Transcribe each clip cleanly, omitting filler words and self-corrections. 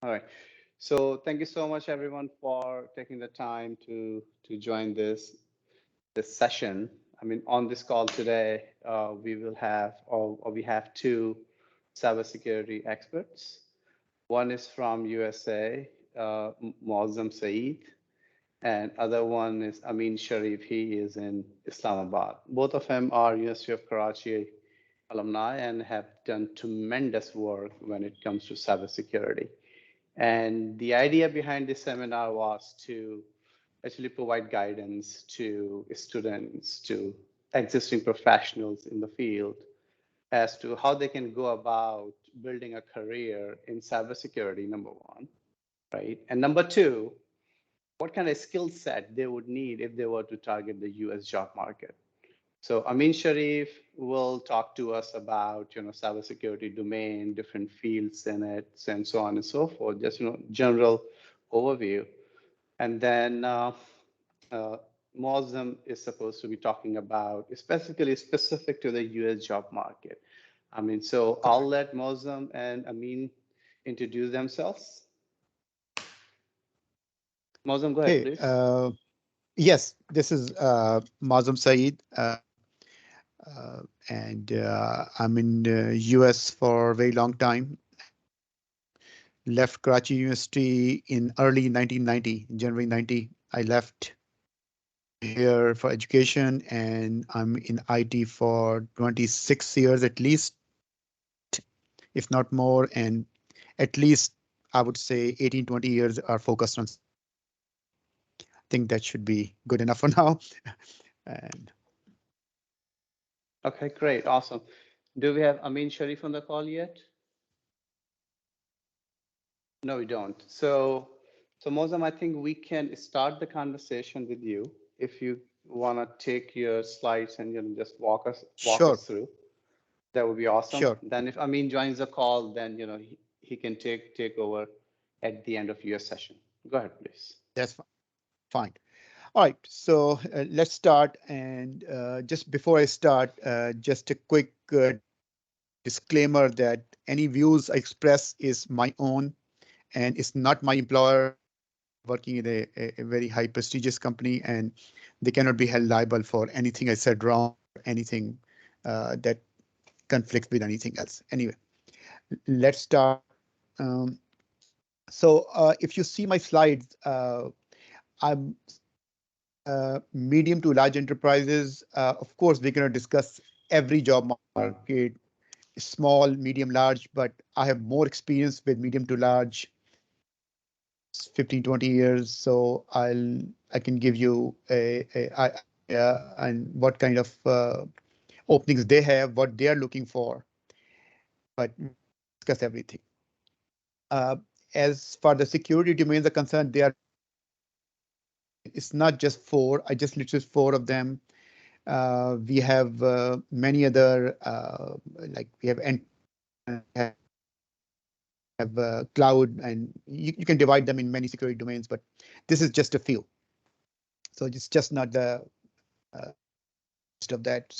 All right. So thank you so much, everyone, for taking the time to join this session. I mean, on this call today, we will have or we have two cybersecurity experts. One is from USA, Muazzam Saeed, and other one is Ameen Sharif. He is in Islamabad. Both of them are University of Karachi alumni and have done tremendous work when it comes to cybersecurity. And the idea behind this seminar was to actually provide guidance to students, to existing professionals in the field as to how they can go about building a career in cybersecurity, number one, right? And number two, what kind of skill set they would need if they were to target the US job market. So Amin Sharif will talk to us about, cybersecurity domain, different fields in it, and so on and so forth, just, general overview. And then Muazzam is supposed to be talking about specifically specific to the US job market. I mean, so I'll let Muazzam and Amin introduce themselves. Muazzam, go ahead, Okay. please. Yes, this is Muazzam Saeed, and I'm in US for a very long time. Left Karachi University in early 1990, January 90. I left here for education, and I'm in IT for 26 years at least, if not more, and at least I would say 18, 20 years are focused on. I think that should be good enough for now. And Okay, great, awesome. Do we have Amin Sharif on the call yet? No, we don't. So Mozam, I think we can start the conversation with you if you want to take your slides and just walk sure, us through. That would be awesome. sure. Then if Amin joins the call, then he can take over at the end of your session. Go ahead, please. That's fine. All right, so let's start. And just before I start, just a quick disclaimer that any views I express is my own and it's not my employer. Working in a very high prestigious company, and they cannot be held liable for anything I said wrong, anything that conflicts with anything else. Anyway, let's start. Um, so if you see my slides, I'm medium to large enterprises. Of course, we're going to discuss every job market, small, medium, large, but I have more experience with medium to large, 15, 20 years. So I can give you and what kind of openings they have, what they are looking for, but discuss everything. Uh, as far the security domains are concerned, they are, it's not just four. I just listed four of them. We have many other, like we have cloud, and you can divide them in many security domains, but this is just a few. So it's just not the list of that.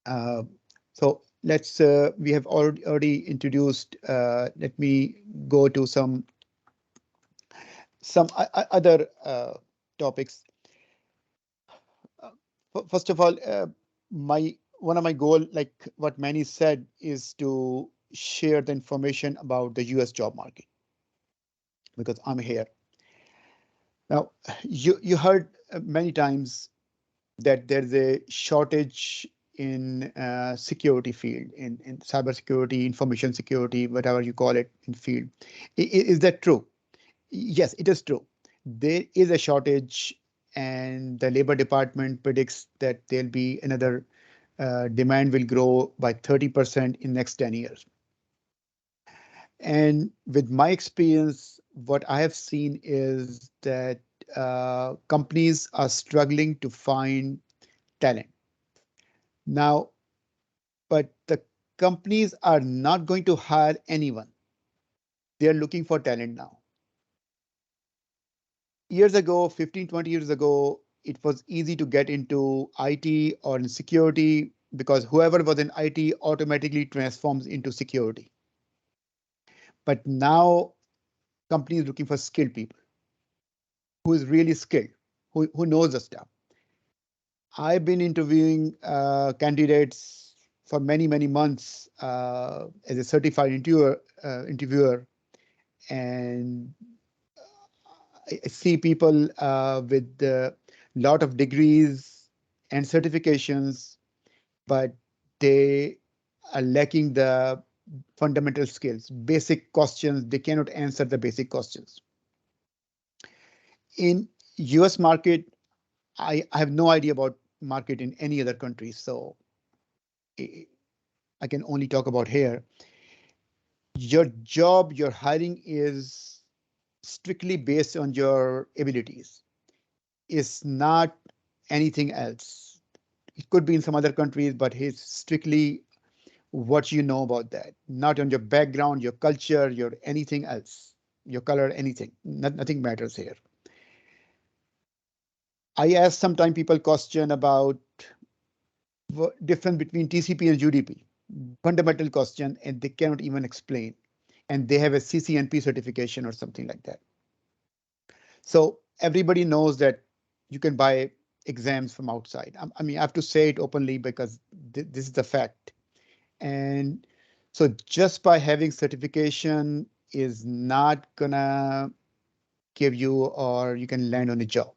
Uh, so let's we have already introduced. Let me go to some other topics. First of all, my one of my goal, like what Manny said, is to share the information about the US job market because I'm here. Now, you heard many times that there's a shortage in security field, in cybersecurity, information security, whatever you call it in field. Is that true? Yes, it is true. There is a shortage, and the Labor Department predicts that there'll be another demand will grow by 30% in next 10 years. And with my experience, what I have seen is that companies are struggling to find talent. Now, but the companies are not going to hire anyone. They are looking for talent now. Years ago, 15, 20 years ago, it was easy to get into IT or in security because whoever was in IT automatically transforms into security. But now companies looking for skilled people who is really skilled, who knows the stuff. I've been interviewing candidates for many months as a certified interviewer, and I see people with a lot of degrees and certifications, but they are lacking the fundamental skills, basic questions. They cannot answer the basic questions. In US market, I have no idea about market in any other country, so I can only talk about here. Your job, your hiring is strictly based on your abilities. It's not anything else. It could be in some other countries, but it's strictly what you know about that, not on your background, your culture, your anything else, your color, anything. Nothing matters here. I ask sometimes people question about difference between TCP and UDP, fundamental question, and they cannot even explain. And they have a CCNP certification or something like that. So everybody knows that you can buy exams from outside. I mean, I have to say it openly because this is the fact. And so just by having certification is not gonna give you or you can land on a job.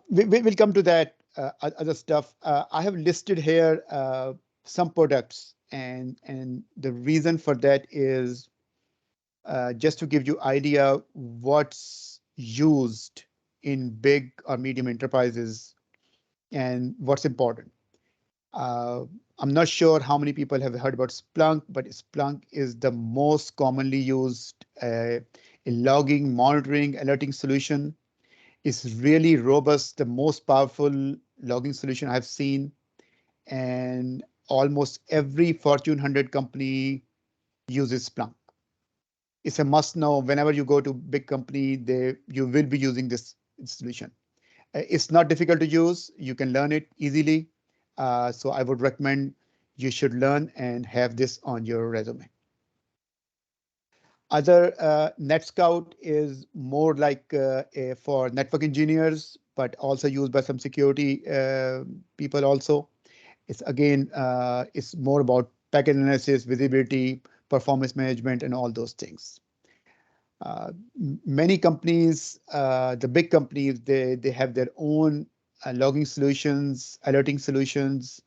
We'll come to that other stuff. I have listed here some products, and the reason for that is just to give you idea what's used in big or medium enterprises and what's important. Uh, I'm not sure how many people have heard about Splunk, but Splunk is the most commonly used logging, monitoring, alerting solution. It's really robust, the most powerful logging solution I've seen. And almost every Fortune 100 company uses Splunk. It's a must know. Whenever you go to big company, you will be using this solution. It's not difficult to use. You can learn it easily. So I would recommend you should learn and have this on your resume. Other NetScout is more like for network engineers, but also used by some security people also. It's again, it's more about packet analysis, visibility, performance management, and all those things. Many companies, the big companies, they have their own logging solutions, alerting solutions,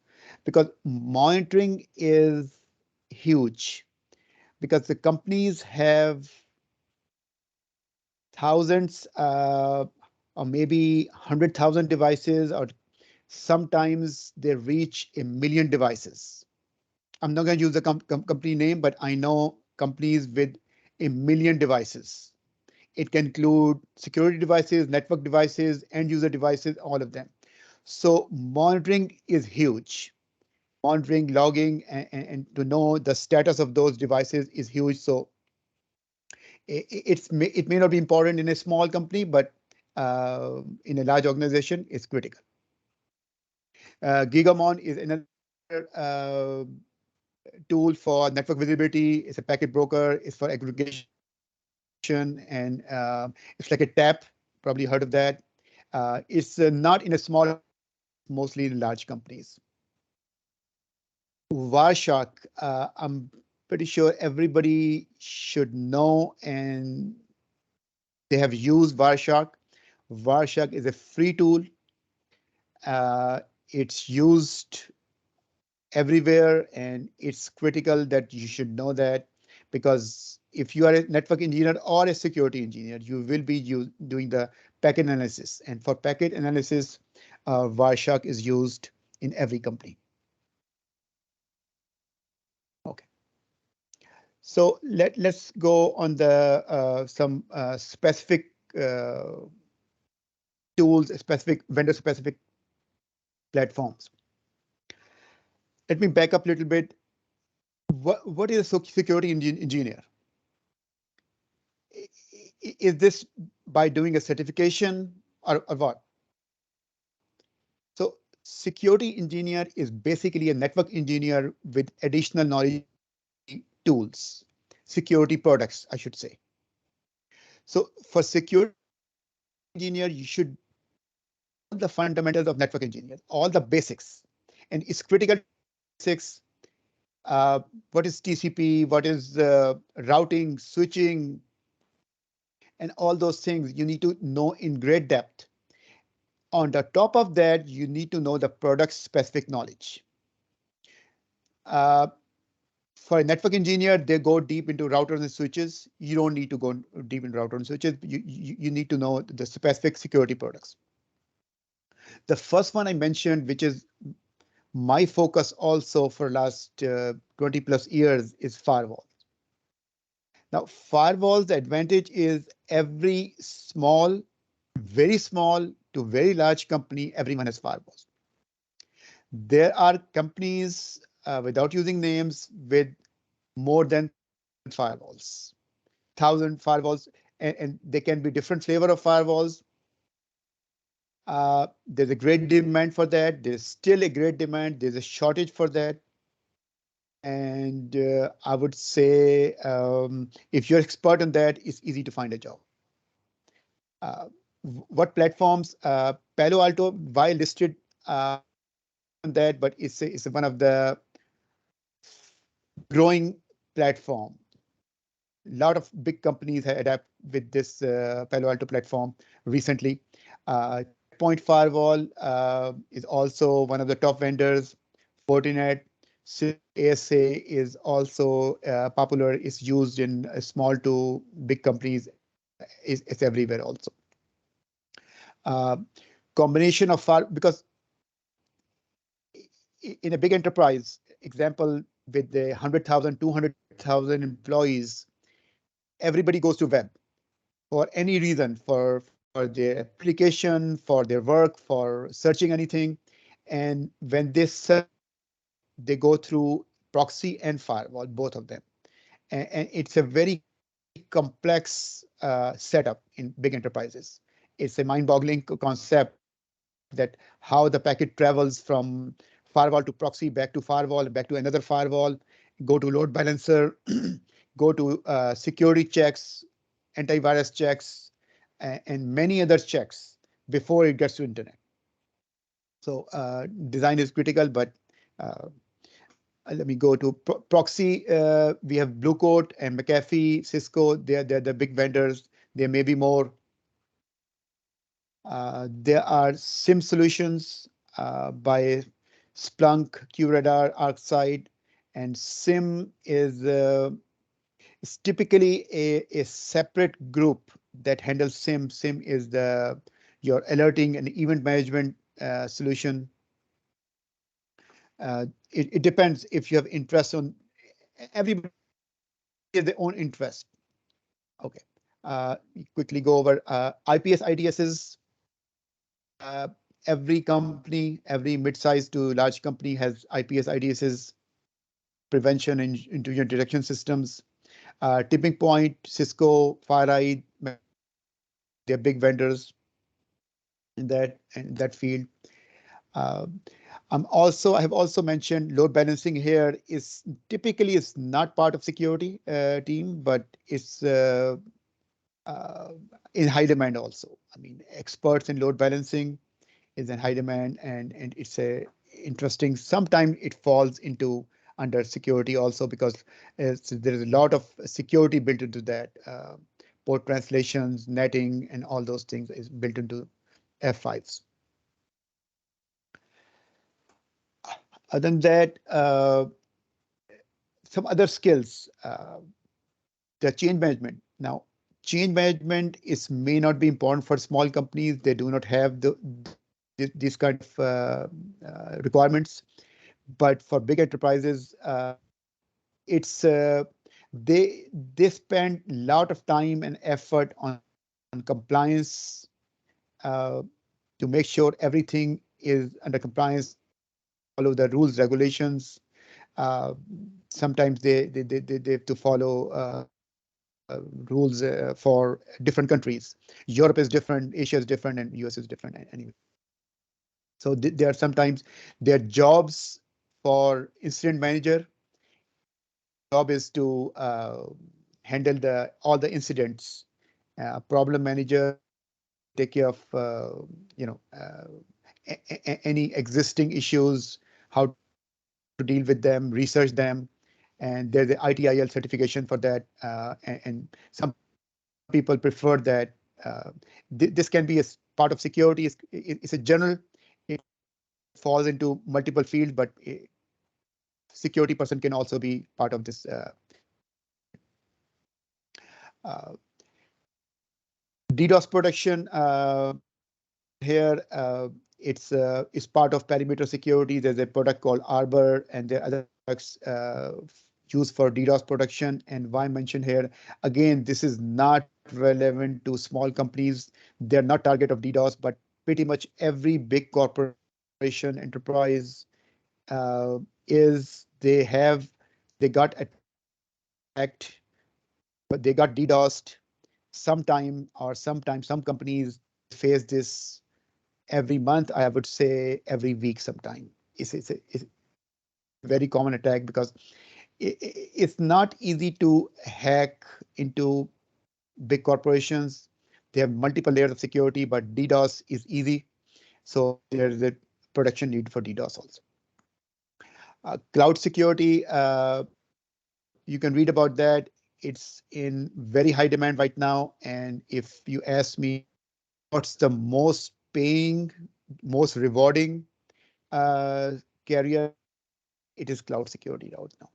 because monitoring is huge. Because the companies have thousands or maybe 100,000 devices, or sometimes they reach 1 million devices. I'm not going to use the company name, but I know companies with 1 million devices. It can include security devices, network devices, end user devices, all of them. So monitoring is huge. Monitoring, logging, and to know the status of those devices is huge. So it may not be important in a small company, but in a large organization, it's critical. Gigamon is another tool for network visibility. It's a packet broker. It's for aggregation, and it's like a tap. Probably heard of that. It's not in a small, mostly in large companies. Wireshark, I'm pretty sure everybody should know, and they have used Wireshark. Wireshark is a free tool. It's used everywhere, and it's critical that you should know that, because if you are a network engineer or a security engineer, you will be doing the packet analysis. And for packet analysis, Wireshark is used in every company. Okay. So let's go on the some specific tools, specific vendor specific platforms. Let me back up a little bit. What is a security engineer? Is this by doing a certification or what? So security engineer is basically a network engineer with additional knowledge tools, security products, I should say. So for security engineer, you should know the fundamentals of network engineers, all the basics, and it's critical basics. What is TCP? What is routing, switching, and all those things you need to know in great depth. On the top of that, you need to know the product specific knowledge. Uh, for a network engineer, they go deep into routers and switches. You don't need to go deep into routers and switches. You need to know the specific security products. The first one I mentioned, which is my focus also for last 20 plus years, is firewall. Now, firewalls, the advantage is every small, very small to very large company, everyone has firewalls. There are companies without using names with more than firewalls, 1,000 firewalls, and they can be different flavor of firewalls. There's a great demand for that. There's still a great demand. There's a shortage for that. And I would say if you're expert on that, it's easy to find a job. What platforms? Palo Alto, why listed on that, but it's one of the growing platform. A lot of big companies have adapted with this Palo Alto platform recently. Point Firewall is also one of the top vendors. Fortinet, ASA is also popular. It's used in small to big companies. It's everywhere also. Combination of because in a big enterprise, example with the 100,000, 200,000 employees, everybody goes to web for any reason, for their application, for their work, for searching anything. And when they search, they go through proxy and firewall, both of them. And it's a very complex setup in big enterprises. It's a mind-boggling concept that how the packet travels from firewall to proxy, back to firewall, back to another firewall, go to load balancer, go to security checks, antivirus checks, and many other checks before it gets to internet. So design is critical, but let me go to proxy. We have Blue Coat and McAfee, Cisco. They're the big vendors. There may be more. There are SIM solutions by Splunk, QRadar, ArcSight, and SIM is typically a separate group that handles SIM. SIM is your alerting and event management solution. It depends if you have interest on everybody has their own interest. Okay. Quickly go over IPS IDSs. Every company, every mid-sized to large company has IPS IDSs, prevention and intrusion detection systems. Tipping Point, Cisco, FireEye, they're big vendors in that field. I have also mentioned load balancing here is typically is not part of security team, but it's in high demand also. I mean, experts in load balancing is in high demand, and it's a interesting. Sometimes it falls into under security also because there is a lot of security built into that. Port translations, netting, and all those things is built into F5s. Other than that, some other skills, the change management. Now, change management may not be important for small companies. They do not have these kind of requirements. But for big enterprises, it's they spend a lot of time and effort on compliance to make sure everything is under compliance, follow the rules, regulations. Sometimes they have to follow rules for different countries. Europe is different, Asia is different, and US is different anyway. So there are sometimes their jobs for incident manager job is to handle all the incidents. Problem manager take care of any existing issues, how to deal with them, research them, and there's the ITIL certification for that. And some people prefer that. This can be a part of security. It's a general. It falls into multiple fields, but security person can also be part of this uh, DDoS protection. Here, it's part of perimeter security. There's a product called Arbor, and there are other products used for DDoS protection. And why I mentioned here again, this is not relevant to small companies. They're not target of DDoS, but pretty much every big corporation enterprise is they got attacked, but they got DDoSed sometimes some companies face this every month. I would say every week sometime. It's a very common attack because it's not easy to hack into big corporations. They have multiple layers of security, but DDoS is easy. So there's a production need for DDoS also. Cloud security, you can read about that. It's in very high demand right now. And if you ask me what's the most paying, most rewarding career, it is cloud security right now.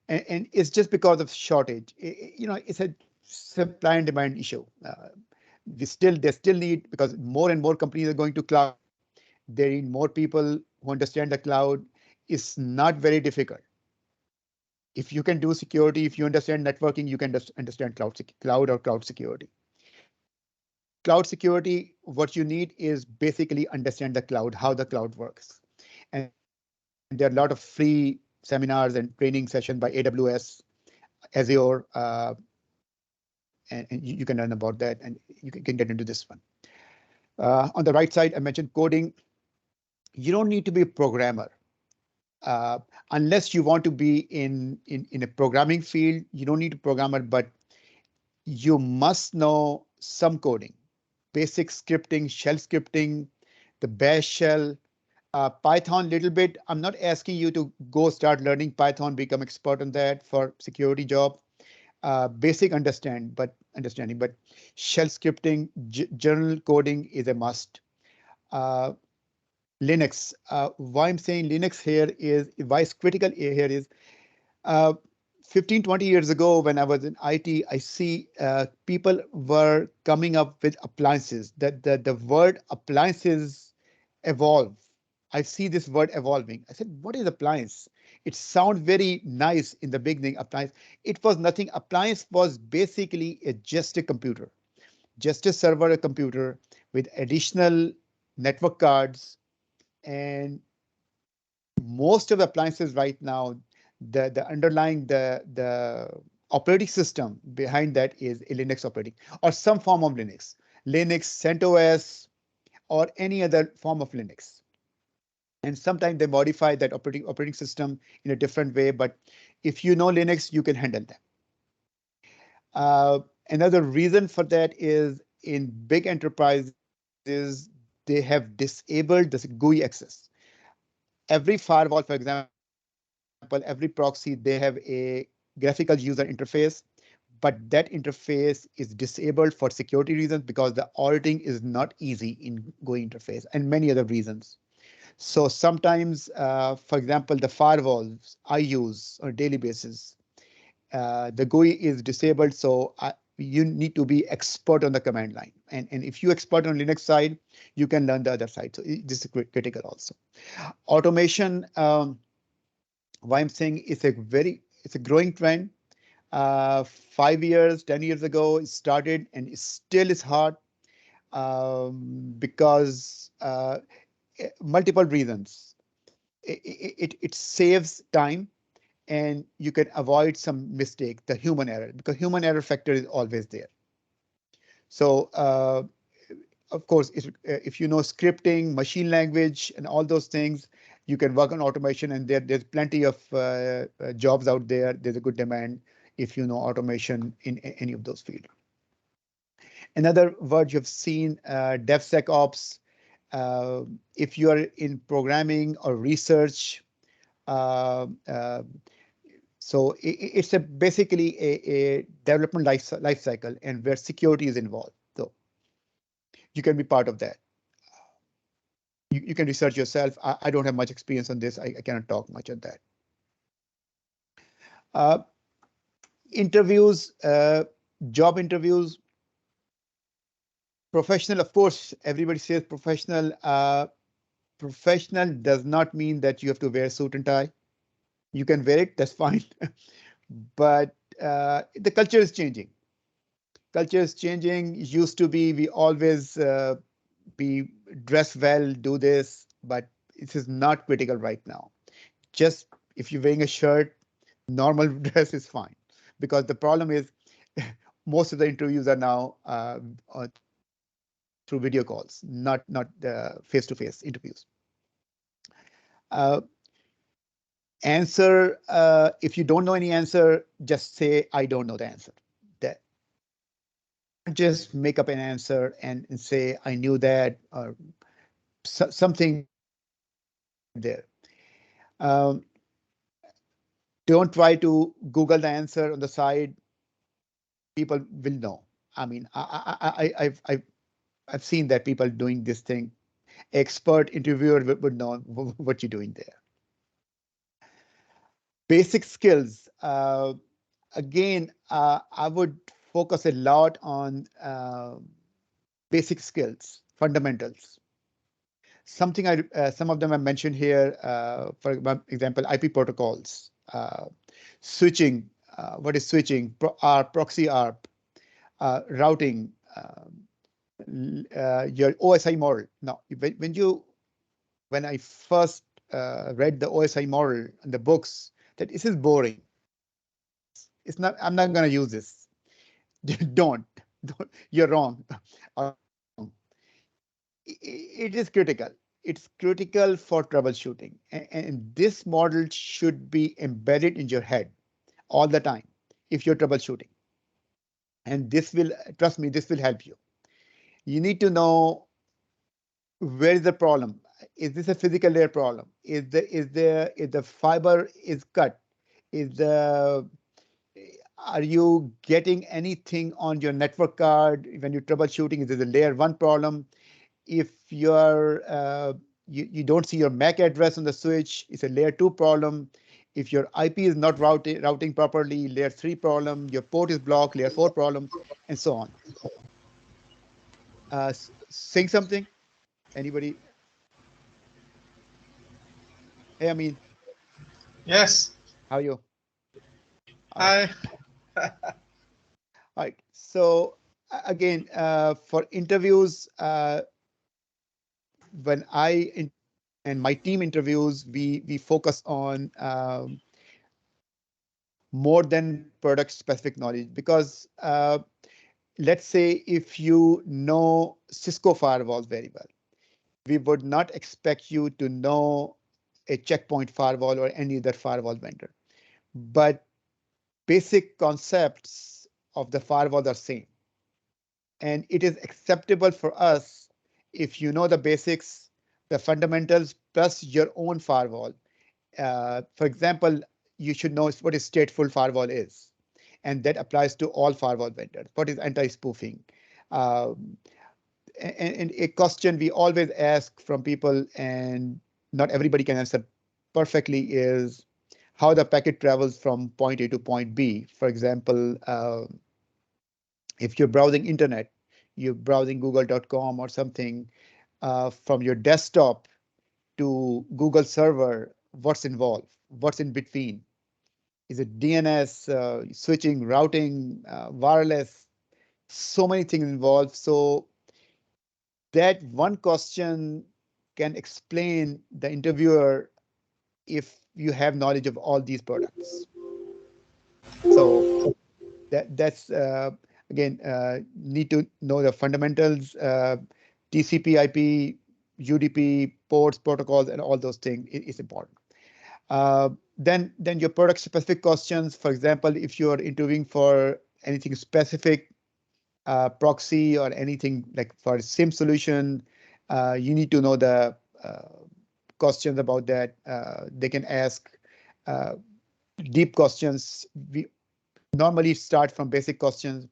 And it's just because of shortage. It's a supply and demand issue. They still need, because more and more companies are going to cloud. They need more people who understand the cloud. It's not very difficult. If you can do security, if you understand networking, you can just understand cloud or cloud security. Cloud security, what you need is basically understand the cloud, how the cloud works. And there are a lot of free seminars and training sessions by AWS, Azure, and you can learn about that, and you can get into this one. On the right side, I mentioned coding. You don't need to be a programmer. Unless you want to be in a programming field, you don't need a programmer, but you must know some coding, basic scripting, shell scripting, the bash shell, Python little bit. I'm not asking you to go start learning Python, become expert on that for security job. Basic understanding, but shell scripting, general coding is a must. Uh, Linux. Why I'm saying Linux here is, why it's critical here is, uh, 15, 20 years ago when I was in IT, I see people were coming up with appliances. That the word appliances evolve. I see this word evolving. I said, what is appliance? It sounds very nice in the beginning, appliance. It was nothing. Appliance was basically just a computer, just a server, a computer with additional network cards. And most of the appliances right now, the underlying the operating system behind that is a Linux operating or some form of Linux, CentOS, or any other form of Linux. And sometimes they modify that operating system in a different way. But if you know Linux, you can handle that. Another reason for that is in big enterprises, they have disabled this GUI access. Every firewall, for example, every proxy, they have a graphical user interface, but that interface is disabled for security reasons because the auditing is not easy in GUI interface and many other reasons. So sometimes, for example, the firewalls I use on a daily basis, the GUI is disabled, so you need to be expert on the command line. And if you expert on Linux side, you can learn the other side. So this is critical also. Automation, why I'm saying it's a growing trend. 5 years, 10 years ago, it started and it still is hard because multiple reasons. It saves time and you can avoid some mistake, the human error, because human error factor is always there. So of course, if you know scripting, machine language, and all those things, You can work on automation, and there's plenty of jobs out there. There's a good demand if you know automation in any of those fields. Another word you've seen, DevSecOps. If you are in programming or research, uh, uh, so it's basically a development life cycle, and where security is involved. So you can be part of that. You can research yourself. I don't have much experience on this. I cannot talk much on that. Uh, Interviews, job interviews, professional, of course, everybody says professional. Professional does not mean that you have to wear a suit and tie. You can wear it, that's fine. But the culture is changing. Culture is changing. It used to be we always be dress well, do this, but this is not critical right now. Just if you're wearing a shirt, normal dress is fine. Because the problem is most of the interviews are now through video calls, not face-to-face interviews. Answer, if you don't know any answer, just say, I don't know the answer. That just make up an answer and say, I knew that, or something there. Don't try to Google the answer on the side. People will know. I mean, I've seen that people doing this thing. Expert interviewer would know what you're doing there. Basic skills. Again, I would focus a lot on basic skills, fundamentals. Something some of them I mentioned here, for example, IP protocols, switching. What is switching? Proxy ARP, routing, your OSI model. Now, when I first read the OSI model in the books, that this is boring. It's not. I'm not going to use this. don't. You're wrong. It is critical. It's critical for troubleshooting, and this model should be embedded in your head all the time if you're troubleshooting. And this will, trust me, this will help you. You need to know where is the problem. Is this a physical layer problem? Is the fiber is cut? Are you getting anything on your network card when you're troubleshooting? Is it a layer 1 problem? If you're you don't see your MAC address on the switch, it's a layer 2 problem. If your IP is not routing properly, layer 3 problem. Your port is blocked, layer 4 problem, and so on. Saying something? Anybody? Hey, Ameen. Yes. How are you? Hi. All right. So again, for interviews, when and my team interviews, we focus on more than product specific knowledge, because let's say if you know Cisco firewalls very well, we would not expect you to know a checkpoint firewall or any other firewall vendor. But basic concepts of the firewall are same. And it is acceptable for us if you know the basics, the fundamentals, plus your own firewall. For example, you should know what a stateful firewall is. And that applies to all firewall vendors. What is anti-spoofing? And a question we always ask from people, and not everybody can answer perfectly, is how the packet travels from point A to point B. For example, if you're browsing internet, you're browsing google.com or something, from your desktop to Google server, what's involved? What's in between? Is it DNS, switching, routing, wireless? So many things involved. So that one question can explain the interviewer if you have knowledge of all these products. So that's again, need to know the fundamentals, TCP/IP, UDP, ports, protocols, and all those things is important. Then your product specific questions. For example, if you are interviewing for anything specific, proxy or anything like for a SIM solution, you need to know the questions about that. They can ask deep questions. We normally start from basic questions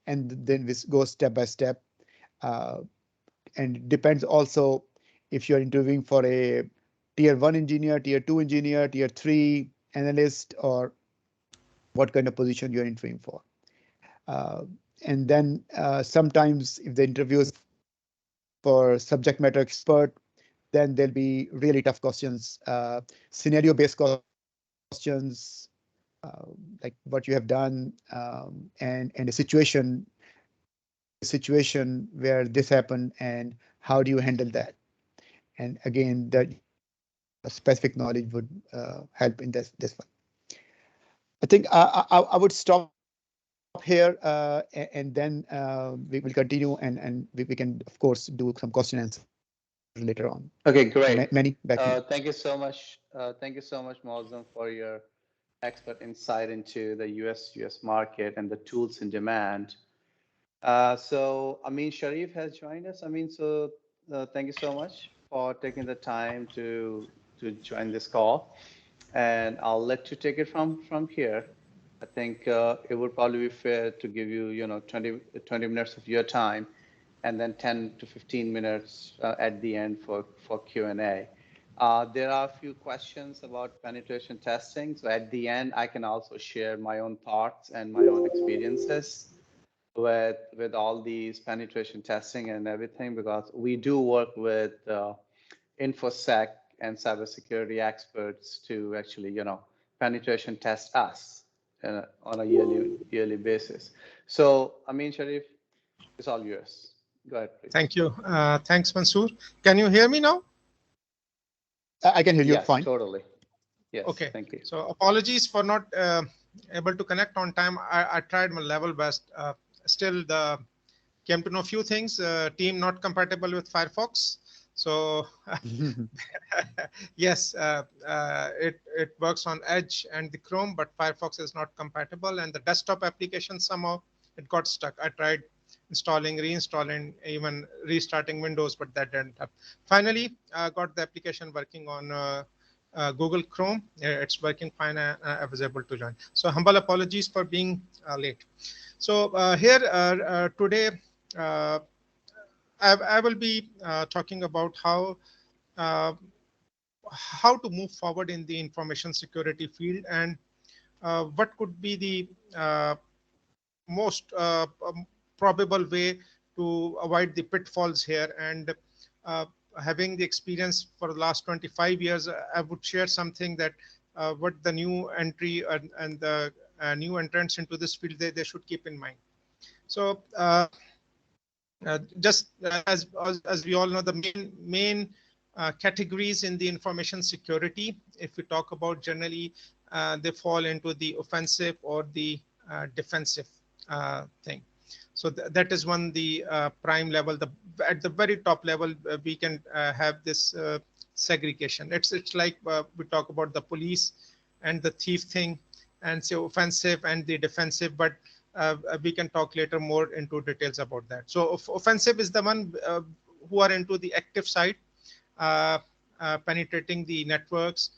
and then we go step by step. And it depends also if you're interviewing for a tier 1 engineer, tier 2 engineer, tier 3 analyst, or what kind of position you're interviewing for. And then sometimes if the interview is for subject matter expert, then there'll be really tough questions, scenario-based questions, like what you have done, and a situation where this happened and how do you handle that. And again, the specific knowledge would help in this one. I think I would stop here and then we will continue and we can of course do some question and answer later on. Okay, great. Manny, back to you. Thank you so much. Thank you so much, Muazzam, for your expert insight into the US market and the tools in demand. So Ameen Sharif has joined us. Ameen, so thank you so much for taking the time to join this call, and I'll let you take it from here. I think it would probably be fair to give you 20 minutes of your time, and then 10 to 15 minutes at the end for Q&A. There are a few questions about penetration testing. So at the end, I can also share my own thoughts and my own experiences with all these penetration testing and everything, because we do work with InfoSec and cybersecurity experts to actually, penetration test us on a yearly basis. So, Ameen Sharif, it's all yours. Go ahead, please. Thank you. Thanks, Mansoor. Can you hear me now? I can hear you yes, fine. Totally. Yes. Okay. Thank you. So apologies for not able to connect on time. I tried my level best. Still, came to know a few things. Team not compatible with Firefox. So yes, it works on Edge and the Chrome, but Firefox is not compatible. And the desktop application somehow it got stuck. I tried installing, reinstalling, even restarting Windows, but that didn't happen. Finally, I got the application working on Google Chrome. It's working fine. I was able to join. So humble apologies for being late. So here today, I will be talking about how to move forward in the information security field and what could be the most probable way to avoid the pitfalls here. And having the experience for the last 25 years, I would share something that what the new entry and the new entrants into this field, they should keep in mind. So just as we all know, the main categories in the information security, if we talk about generally, they fall into the offensive or the defensive thing. So that is one, the prime level. At the very top level, we can have this segregation. It's like we talk about the police and the thief thing, and so offensive and the defensive, but we can talk later more into details about that. So offensive is the one who are into the active side, penetrating the networks,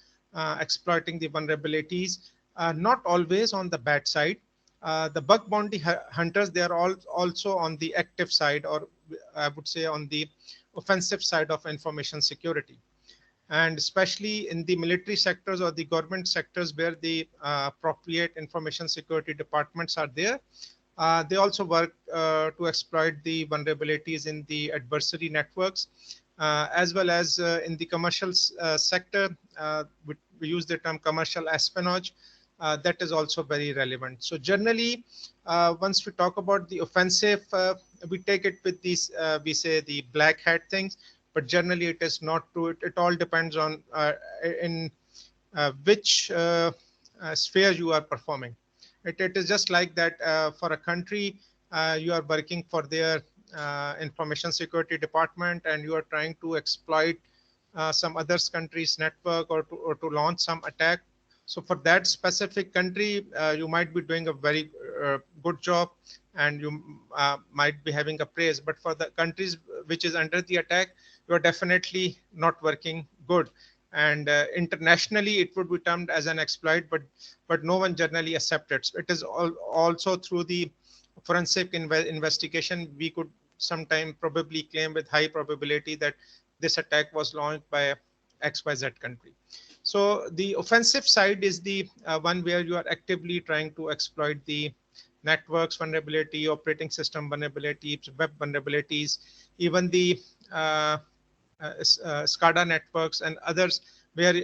exploiting the vulnerabilities, not always on the bad side. The bug bounty hunters, they are all also on the active side, or I would say on the offensive side of information security. And especially in the military sectors or the government sectors where the appropriate information security departments are there, they also work to exploit the vulnerabilities in the adversary networks, as well as in the commercial sector. We use the term commercial espionage. That is also very relevant. So generally, once we talk about the offensive, we take it with these, we say the black hat things, but generally it is not true. It all depends on in which sphere you are performing. It is just like that for a country, you are working for their information security department and you are trying to exploit some other country's network or to launch some attack. So for that specific country, you might be doing a very good job and you might be having a praise. But for the countries which is under the attack, you are definitely not working good. And internationally, it would be termed as an exploit, but no one generally accepts it. It is also through the forensic investigation, we could sometime probably claim with high probability that this attack was launched by XYZ country. So the offensive side is the one where you are actively trying to exploit the networks vulnerability, operating system vulnerabilities, web vulnerabilities, even the SCADA networks and others where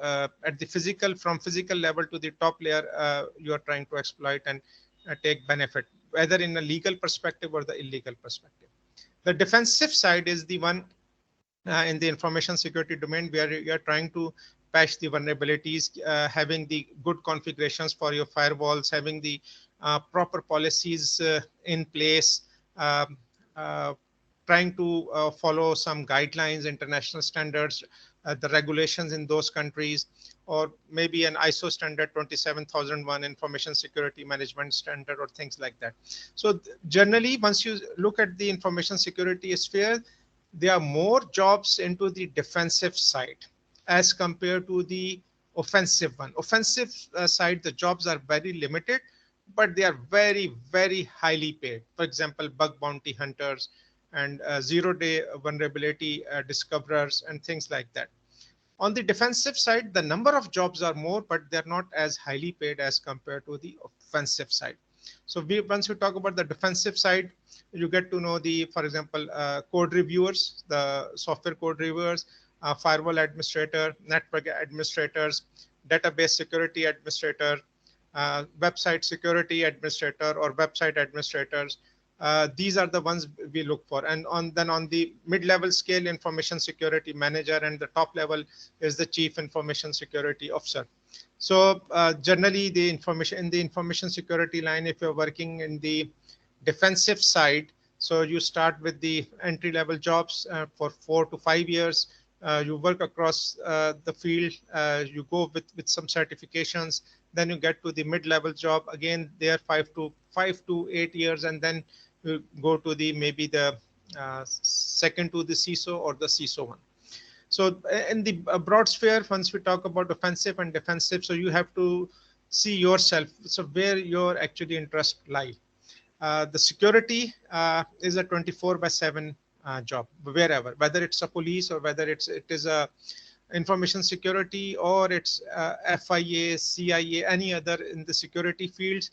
at the from physical level to the top layer, you are trying to exploit and take benefit, whether in a legal perspective or the illegal perspective. The defensive side is the one in the information security domain where you are trying to patch the vulnerabilities, having the good configurations for your firewalls, having the proper policies in place, trying to follow some guidelines, international standards, the regulations in those countries, or maybe an ISO standard 27001 information security management standard or things like that. So generally, once you look at the information security sphere, there are more jobs into the defensive side as compared to the offensive one. Offensive side, the jobs are very limited, but they are very, very highly paid. For example, bug bounty hunters and zero-day vulnerability discoverers and things like that. On the defensive side, the number of jobs are more, but they're not as highly paid as compared to the offensive side. So once we talk about the defensive side, you get to know the, for example, code reviewers, the software code reviewers, firewall administrator, network administrators, database security administrator, website security administrator or website administrators. These are the ones we look for. And then on the mid-level scale, information security manager, and the top level is the chief information security officer. So generally, the information security line, if you're working in the defensive side, so you start with the entry-level jobs for 4 to 5 years. You work across the field. You go with some certifications. Then you get to the mid-level job. Again, there 5 to 8 years, and then you go to the maybe the second to the CISO or the CISO one. So in the broad sphere, once we talk about offensive and defensive, so you have to see yourself, so where your actually interest lie. The security is a 24/7 job, wherever, whether it's a police or whether it is a information security or it's FIA, CIA, any other in the security fields,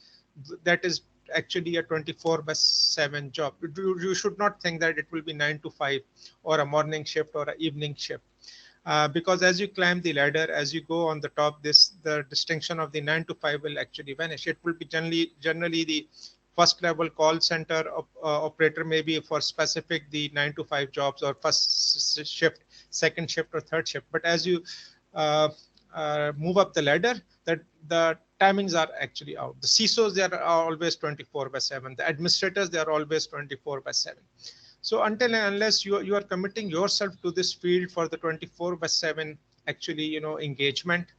that is actually a 24/7 job. You should not think that it will be 9 to 5 or a morning shift or an evening shift. Because as you climb the ladder, as you go on the top, the distinction of the 9 to 5 will actually vanish. It will be generally the first level call center operator, maybe for specific the 9 to 5 jobs, or first shift, second shift, or third shift. But as you move up the ladder, that the timings are actually out. The CISOs, they are always 24/7. The administrators, they are always 24/7. So until and unless you are committing yourself to this field for the 24/7 actually engagement,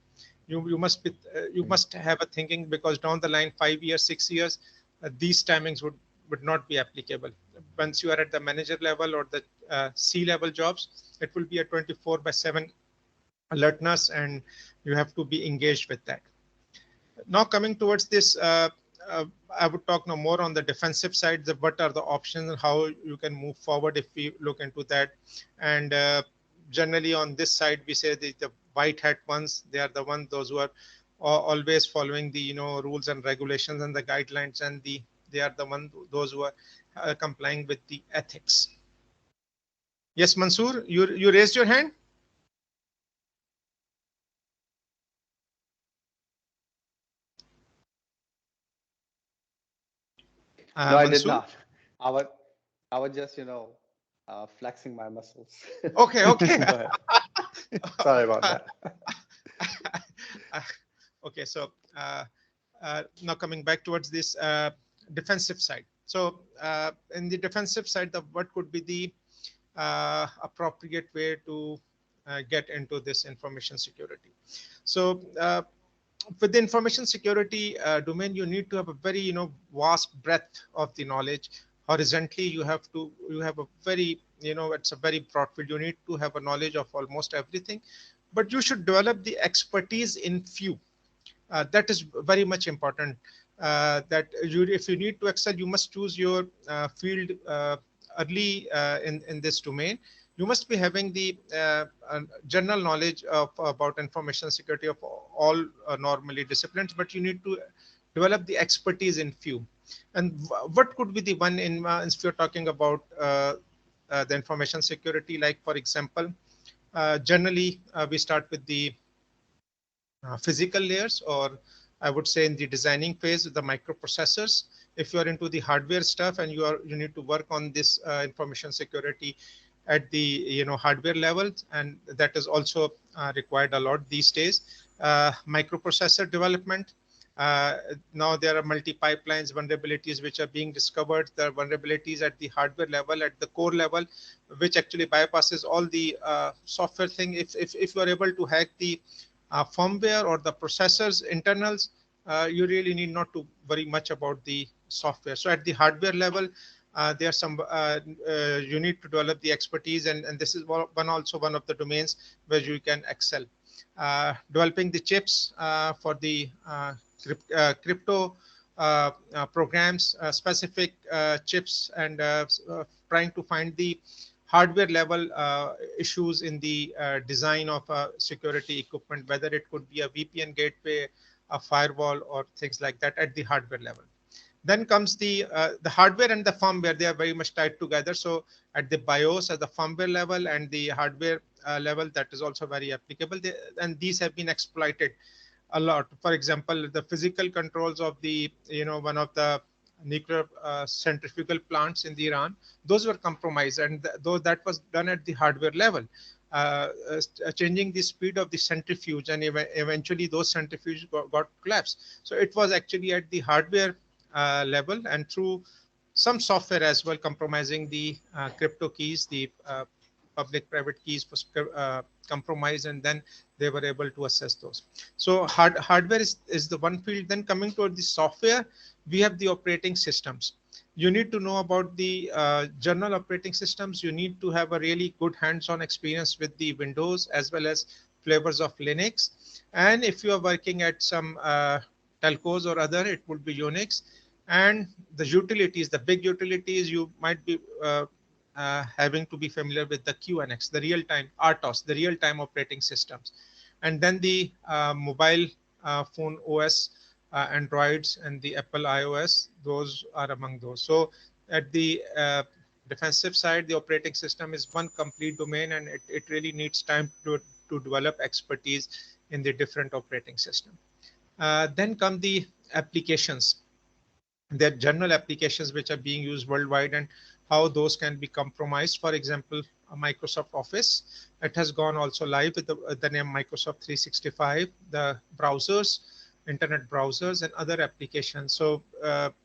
you must have a thinking, because down the line 5 years, 6 years, these timings would not be applicable. Once you are at the manager level or the C-level jobs, it will be a 24/7 alertness, and you have to be engaged with that. Now coming towards this, I would talk now more on the defensive side, what are the options and how you can move forward if we look into that. And generally on this side, we say the white hat ones, they are the ones, those who are always following the rules and regulations and the guidelines, and they are the ones, those who are complying with the ethics. Yes, Mansoor, you raised your hand. No, I did Mansoor? not. I was just, flexing my muscles. Okay. Go ahead. Sorry about that. Okay, so now coming back towards this defensive side. So in the defensive side, what could be the appropriate way to get into this information security? So with the information security domain, you need to have a very vast breadth of the knowledge. Horizontally, you have a very it's a very broad field. You need to have a knowledge of almost everything, but you should develop the expertise in few. That is very much important. That if you need to excel, you must choose your field early in this domain. You must be having the general knowledge of about information security of all normally disciplines, but you need to develop the expertise in few. And what could be the one in if you're talking about the information security, like for example, generally we start with the physical layers, or I would say in the designing phase, the microprocessors. If you are into the hardware stuff and you need to work on this information security at the hardware level, and that is also required a lot these days. Microprocessor development. Now there are multi-pipelines vulnerabilities which are being discovered. There are vulnerabilities at the hardware level, at the core level, which actually bypasses all the software thing. If you are able to hack the firmware or the processors internals, you really need not to worry much about the software. So at the hardware level, there are some you need to develop the expertise, and this is also one of the domains where you can excel. Developing the chips for the crypto programs, specific chips, and trying to find the hardware level issues in the design of security equipment, whether it could be a VPN gateway, a firewall, or things like that at the hardware level. Then comes the hardware and the firmware. They are very much tied together. So at the BIOS, at the firmware level, and the hardware level, that is also very applicable. And these have been exploited a lot. For example, the physical controls of the one of the nuclear centrifugal plants in Iran, those were compromised, and though that was done at the hardware level, changing the speed of the centrifuge, and eventually those centrifuges got collapsed. So it was actually at the hardware level, and through some software as well, compromising the crypto keys, the public-private keys was compromised, and then they were able to assess those. So hardware is the one field. Then coming to the software, we have the operating systems. You need to know about the general operating systems. You need to have a really good hands-on experience with the Windows as well as flavors of Linux. And if you are working at some telcos or other, it would be Unix. And the utilities, the big utilities, you might be having to be familiar with the QNX, the real-time RTOS, the real-time operating systems. And then the mobile phone OS, Androids, and the Apple iOS, those are among those. So at the defensive side, the operating system is one complete domain, and it really needs time to develop expertise in the different operating system. Then come the applications. There are general applications which are being used worldwide, and how those can be compromised. For example, Microsoft Office, it has gone also live with the name Microsoft 365, the browsers, internet browsers, and other applications. So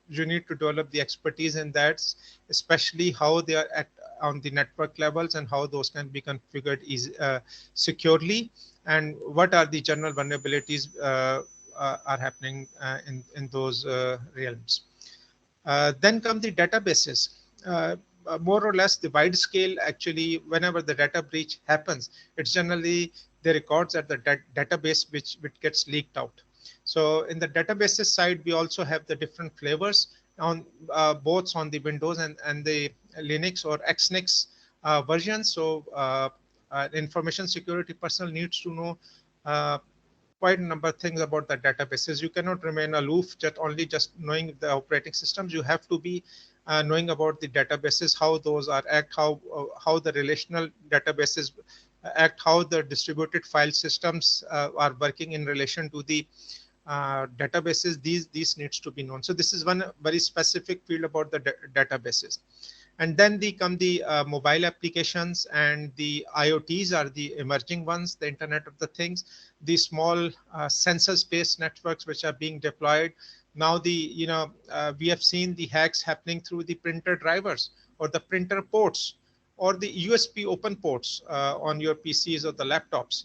you need to develop the expertise in that, especially how they are on the network levels, and how those can be configured securely, and what are the general vulnerabilities are happening in those realms. Then come the databases. More or less the wide scale, actually, whenever the data breach happens, it's generally the records at the database which gets leaked out. So in the databases side, we also have the different flavors on both on the Windows and the Linux or Xnix versions. So information security personnel needs to know quite a number of things about the databases. You cannot remain aloof just knowing the operating systems. You have to be knowing about the databases, how those are act, how the relational databases act, how the distributed file systems are working in relation to the databases. These needs to be known. So this is one very specific field about the databases. And then come the mobile applications, and the IoTs are the emerging ones, the Internet of the Things, the small sensor-based networks which are being deployed Now we have seen the hacks happening through the printer drivers or the printer ports or the USB open ports on your PCs or the laptops.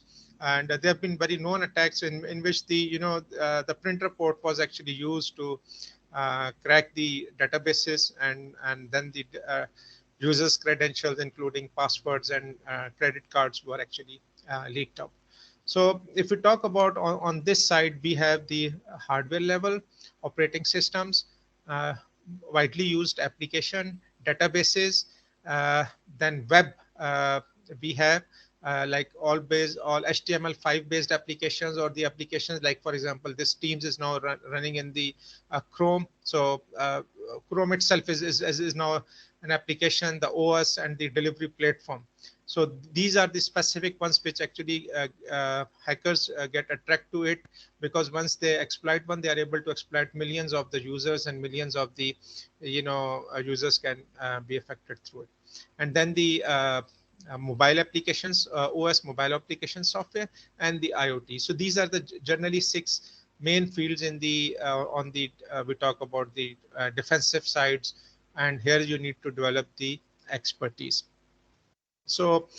And there have been very known attacks in which the printer port was actually used to crack the databases, and then the users' credentials, including passwords and credit cards, were actually leaked out. So if we talk about on this side, we have the hardware level operating systems, uh, widely used application, databases, then web. We have like all HTML5 based applications, or the applications like, for example, this Teams is now running in the Chrome. So Chrome itself is now an application, the OS and the delivery platform. So these are the specific ones which actually hackers get attracted to it, because once they exploit one, they are able to exploit millions of the users, and millions of the users can be affected through it. And then the mobile applications, OS mobile application software, and the IoT. So these are the generally 6 main fields in the we talk about the defensive sides, and here you need to develop the expertise. So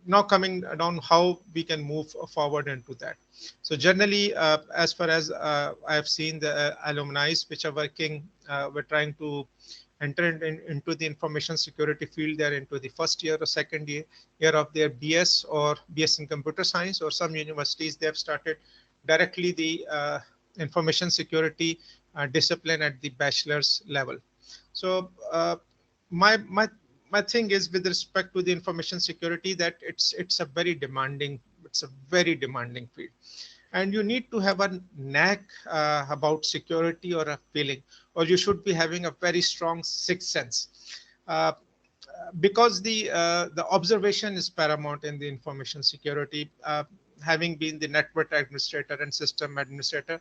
now coming down, how we can move forward into that. So generally, as far as I have seen, the alumni which are working, we're trying to enter into the information security field. They're into the first year or second year of their BS or BS in computer science, or some universities they have started directly the information security discipline at the bachelor's level. So my thing is, with respect to the information security, that it's a very demanding field, and you need to have a knack about security, or a feeling, or you should be having a very strong sixth sense, because the observation is paramount in the information security. Having been the network administrator and system administrator,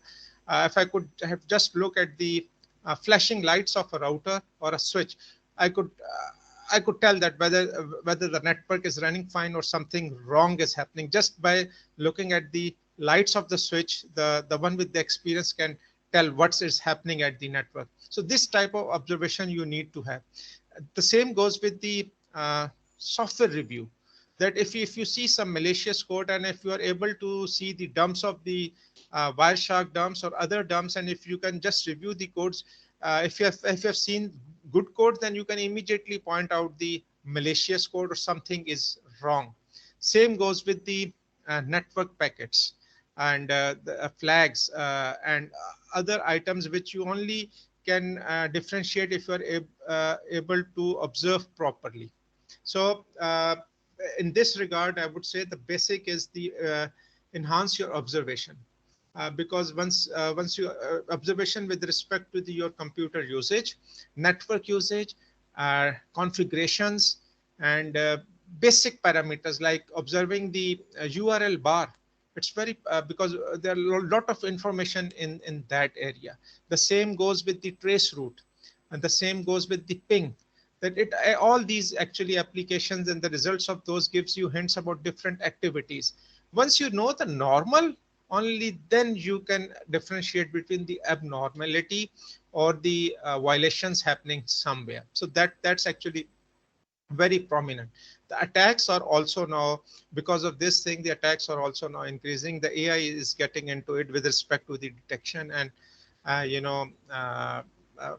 if I could have just look at the flashing lights of a router or a switch, I could tell that whether the network is running fine or something wrong is happening, just by looking at the lights of the switch. The one with the experience can tell what is happening at the network. So this type of observation you need to have. The same goes with the software review, that if you see some malicious code, and if you are able to see the dumps of the Wireshark dumps or other dumps, and if you can just review the codes, if you have seen good code, then you can immediately point out the malicious code or something is wrong. Same goes with the network packets and the flags and other items which you only can differentiate if you are able to observe properly. So in this regard, I would say the basic is the enhance your observation. Because once you observation with respect to your computer usage, network usage, configurations, and basic parameters like observing the URL bar. It's very because there are a lot of information in that area. The same goes with the trace route, and the same goes with the ping. That all these actually applications and the results of those gives you hints about different activities. Once you know the normal, only then you can differentiate between the abnormality or the violations happening somewhere. So that's actually very prominent. The attacks are also now, because of this thing, the attacks are also now increasing. The AI is getting into it with respect to the detection and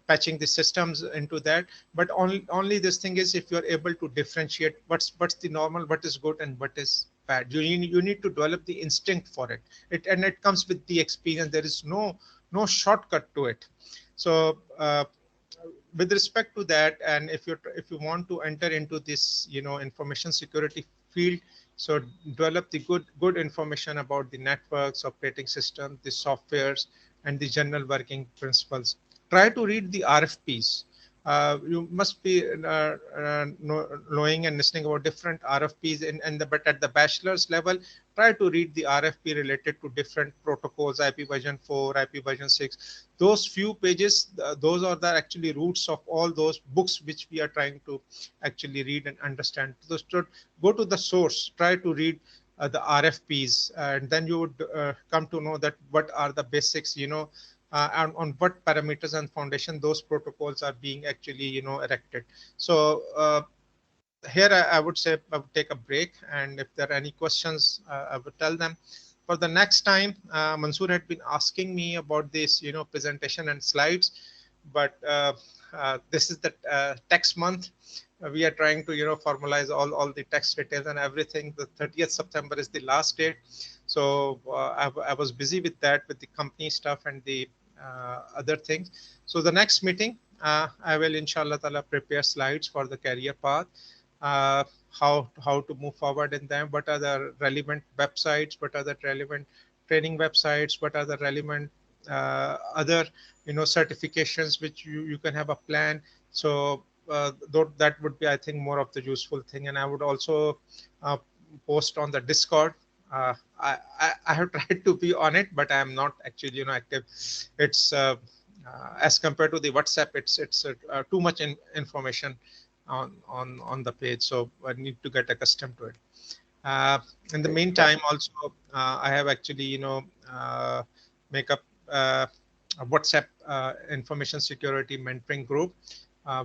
patching the systems into that. But only this thing is, if you're able to differentiate what's the normal, what is good, and what is bad. You need to develop the instinct for it. And it comes with the experience. There is no shortcut to it. So with respect to that, and if you want to enter into this information security field, so develop the good information about the networks, operating system, the softwares, and the general working principles. Try to read the RFPs. You must be knowing and listening about different RFPs, but at the bachelor's level, try to read the RFP related to different protocols, IP version 4, IP version 6. Those few pages, those are the actually roots of all those books which we are trying to actually read and understand. So go to the source, try to read the RFPs, and then you would come to know that what are the basics, and on what parameters and foundation those protocols are being actually, erected. So here I would say I would take a break, and if there are any questions, I would tell them. For the next time, Mansoor had been asking me about this, presentation and slides, but this is the text month. We are trying to, formalize all the text details and everything. The 30th September is the last date. So I was busy with that, with the company stuff and the other things. So the next meeting, I will inshallah ta'ala prepare slides for the career path, uh, how to move forward in them, what are the relevant websites, what are the relevant training websites, what are the relevant other certifications which you can have a plan. So that would be, I think, more of the useful thing. And I would also post on the Discord. I have tried to be on it, but I am not actually active. It's as compared to the WhatsApp, it's too much information on the page, so I need to get accustomed to it. In the meantime, also I have actually make up a WhatsApp information security mentoring group.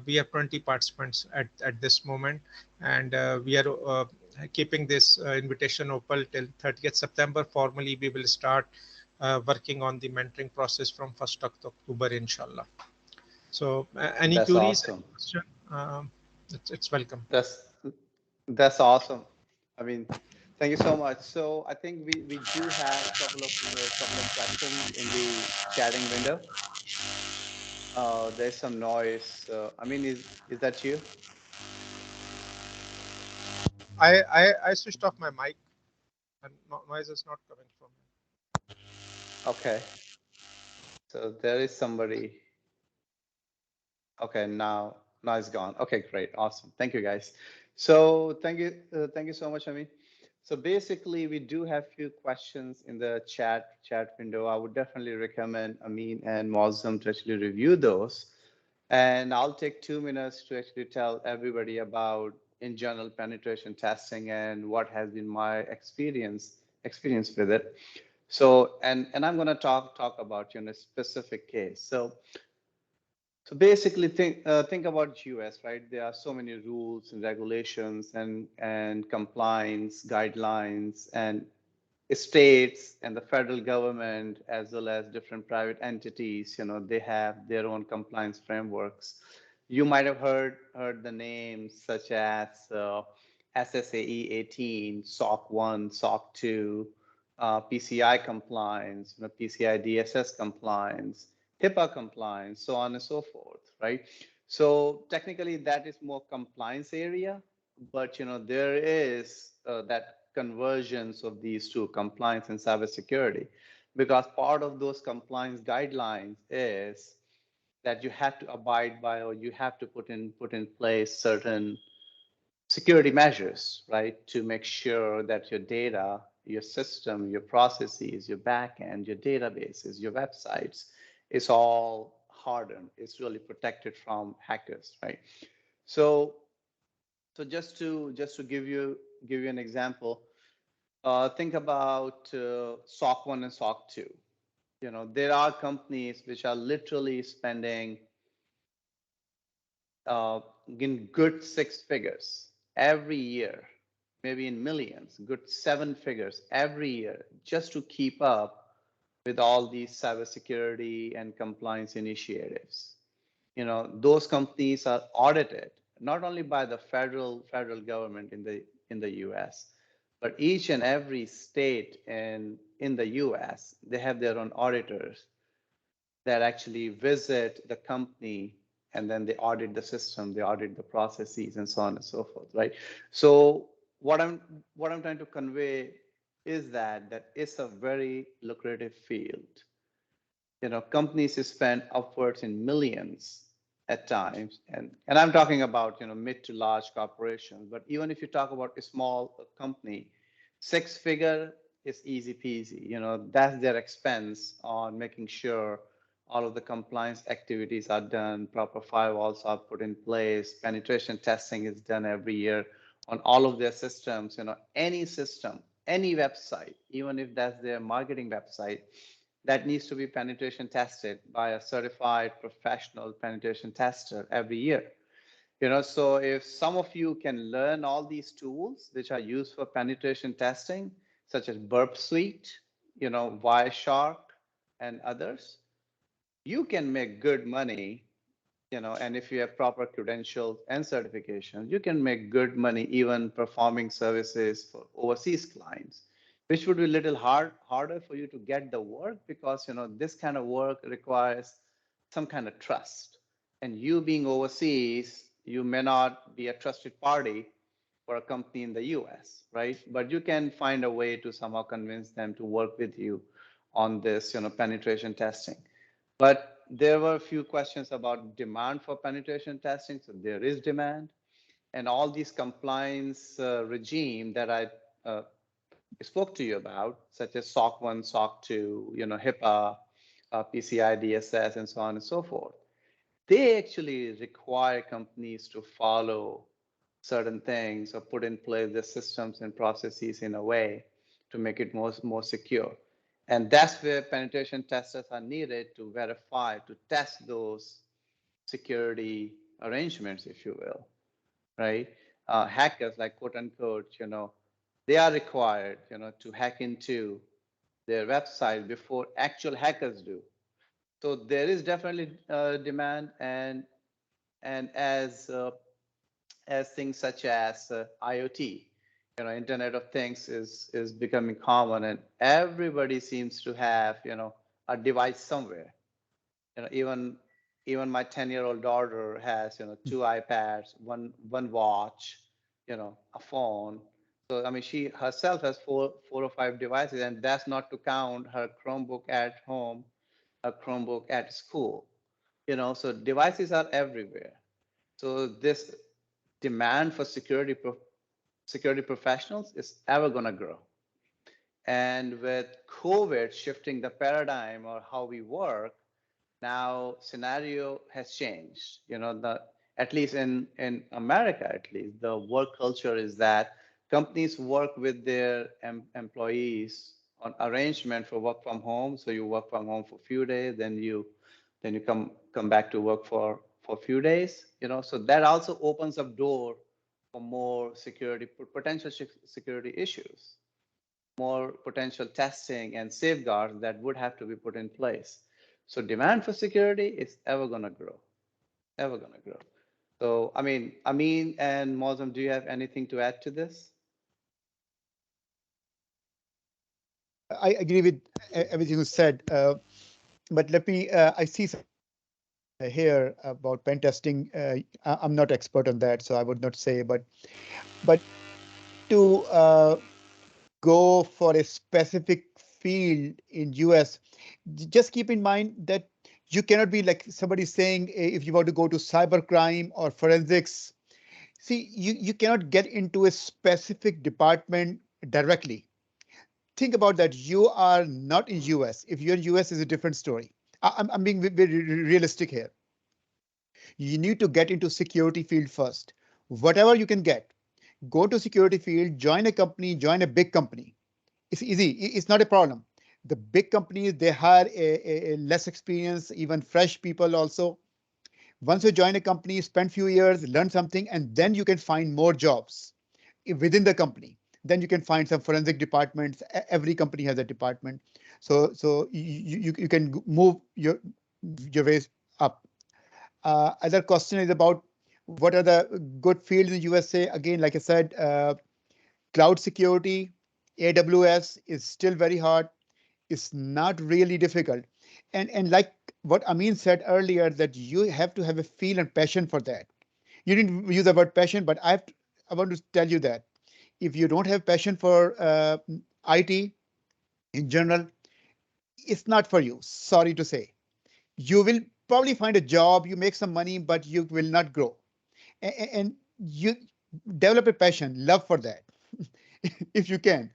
We have 20 participants at this moment, and we are keeping this invitation open till 30th September. Formally, we will start working on the mentoring process from 1st October, inshallah. So any That's queries, awesome. question, it's welcome. That's awesome. I mean, thank you so much. So I think we do have a couple of questions in the chatting window. There's some noise. I mean, is that you? I switched off my mic, and noise is not coming from me. Okay. So there is somebody. Okay, now it's gone. Okay, great, awesome. Thank you, guys. So thank you so much, Ameen. So basically, we do have few questions in the chat window. I would definitely recommend Ameen and Muazzam to actually review those. And I'll take 2 minutes to actually tell everybody about, in general, penetration testing and what has been my experience with it. So, and I'm going to talk about a specific case. So basically, think about US, right? There are so many rules and regulations and compliance guidelines, and states and the federal government, as well as different private entities, they have their own compliance frameworks. You might have heard the names such as SSAE 18, SOC 1, SOC 2, PCI compliance, PCI DSS compliance, HIPAA compliance, so on and so forth, right? So technically, that is more compliance area, but there is that convergence of these two, compliance and cybersecurity, because part of those compliance guidelines is that you have to abide by, or you have to put in place certain security measures, right, to make sure that your data, your system, your processes, your backend, your databases, your websites is all hardened. It's really protected from hackers, right? So just to give you an example, think about SOC 1 and SOC 2. There are companies which are literally spending in good 6 figures every year, maybe in millions, good 7 figures every year, just to keep up with all these cybersecurity and compliance initiatives. Those companies are audited not only by the federal government in the US, but each and every state in the US, they have their own auditors that actually visit the company, and then they audit the system, they audit the processes, and so on and so forth, right? So what I'm trying to convey is that it's a very lucrative field. Companies spend upwards in millions at times, and I'm talking about mid to large corporations. But even if you talk about a small company, 6 figure is easy peasy. That's their expense on making sure all of the compliance activities are done, proper firewalls are put in place, penetration testing is done every year on all of their systems. Any system, any website, even if that's their marketing website, that needs to be penetration tested by a certified professional penetration tester every year. So if some of you can learn all these tools which are used for penetration testing, such as Burp Suite, Wireshark, and others, you can make good money, and if you have proper credentials and certifications, you can make good money even performing services for overseas clients, which would be a little harder for you to get the work because, this kind of work requires some kind of trust. And you being overseas, you may not be a trusted party for a company in the US, right? But you can find a way to somehow convince them to work with you on this, penetration testing. But there were a few questions about demand for penetration testing. So there is demand, and all these compliance regime that I spoke to you about, such as SOC 1, SOC 2, HIPAA, PCI DSS, and so on and so forth, they actually require companies to follow certain things or put in place the systems and processes in a way to make it more secure. And that's where penetration testers are needed to verify, to test those security arrangements, if you will, right? Hackers, like quote unquote, they are required, to hack into their website before actual hackers do. So there is definitely demand, and as things such as IoT, Internet of Things is becoming common, and everybody seems to have, a device somewhere. Even my 10-year-old daughter has, two iPads, one watch, a phone. So I mean, she herself has four or five devices, and that's not to count her Chromebook at home, a Chromebook at school. So devices are everywhere. So this demand for security professionals is ever going to grow. And with COVID shifting the paradigm or how we work, now scenario has changed. At least in America, at least the work culture is that companies work with their employees on arrangement for work from home. So you work from home for a few days, then you come back to work for a few days. So that also opens up door for more potential security issues, more potential testing and safeguards that would have to be put in place. So demand for security is ever going to grow, ever going to grow. So, I mean, Ameen and Muazzam, do you have anything to add to this? I agree with everything you said, but let me, I see here about pen testing. I'm not expert on that, so I would not say, but to go for a specific field in US, just keep in mind that you cannot be like somebody saying if you want to go to cybercrime or forensics. See, you cannot get into a specific department directly. Think about that. You are not in US. If you're in US, is a different story. I'm being very realistic here. You need to get into security field first. Whatever you can get, go to security field, join a company, join a big company. It's easy. It's not a problem. The big companies, they hire a less experienced, even fresh people also. Once you join a company, spend few years, learn something, and then you can find more jobs within the company. Then you can find some forensic departments. Every company has a department. So you can move your ways up. Other question is about what are the good fields in USA? Again, like I said, cloud security, AWS is still very hard. It's not really difficult. And like what Ameen said earlier, that you have to have a feel and passion for that. You didn't use the word passion, but I want to tell you that if you don't have passion for IT in general, it's not for you. Sorry to say. You will probably find a job, you make some money, but you will not grow. And you develop a passion, love for that, if you can.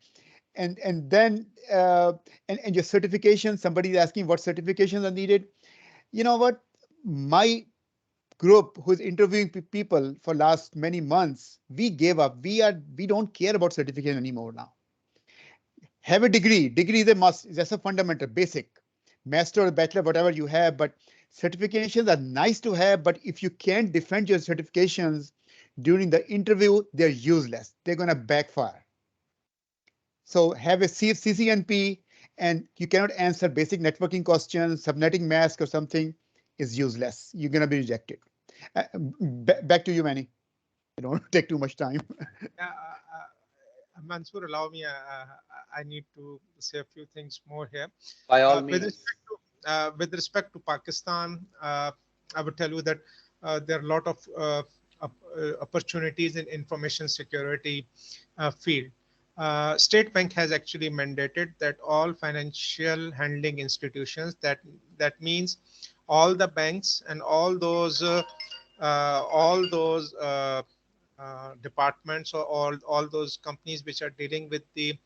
And then and your certification, somebody is asking what certifications are needed. You know what? My group who's interviewing people for last many months, we gave up. We don't care about certification anymore now. Have a degree. Degree is a must. That's a fundamental, basic. master or bachelor, whatever you have, but certifications are nice to have, but if you can't defend your certifications during the interview, they're useless. They're going to backfire. So have a CCNP and you cannot answer basic networking questions, subnetting mask or something is useless. You're going to be rejected. Back to you, Manny. I don't take too much time. Yeah, Mansoor, allow me. I need to say a few things more here. By all With means. respect to Pakistan, I would tell you that there are a lot of opportunities in information security field. State Bank has actually mandated that all financial handling institutions, that means all the banks and all those departments, or all those companies which are dealing with the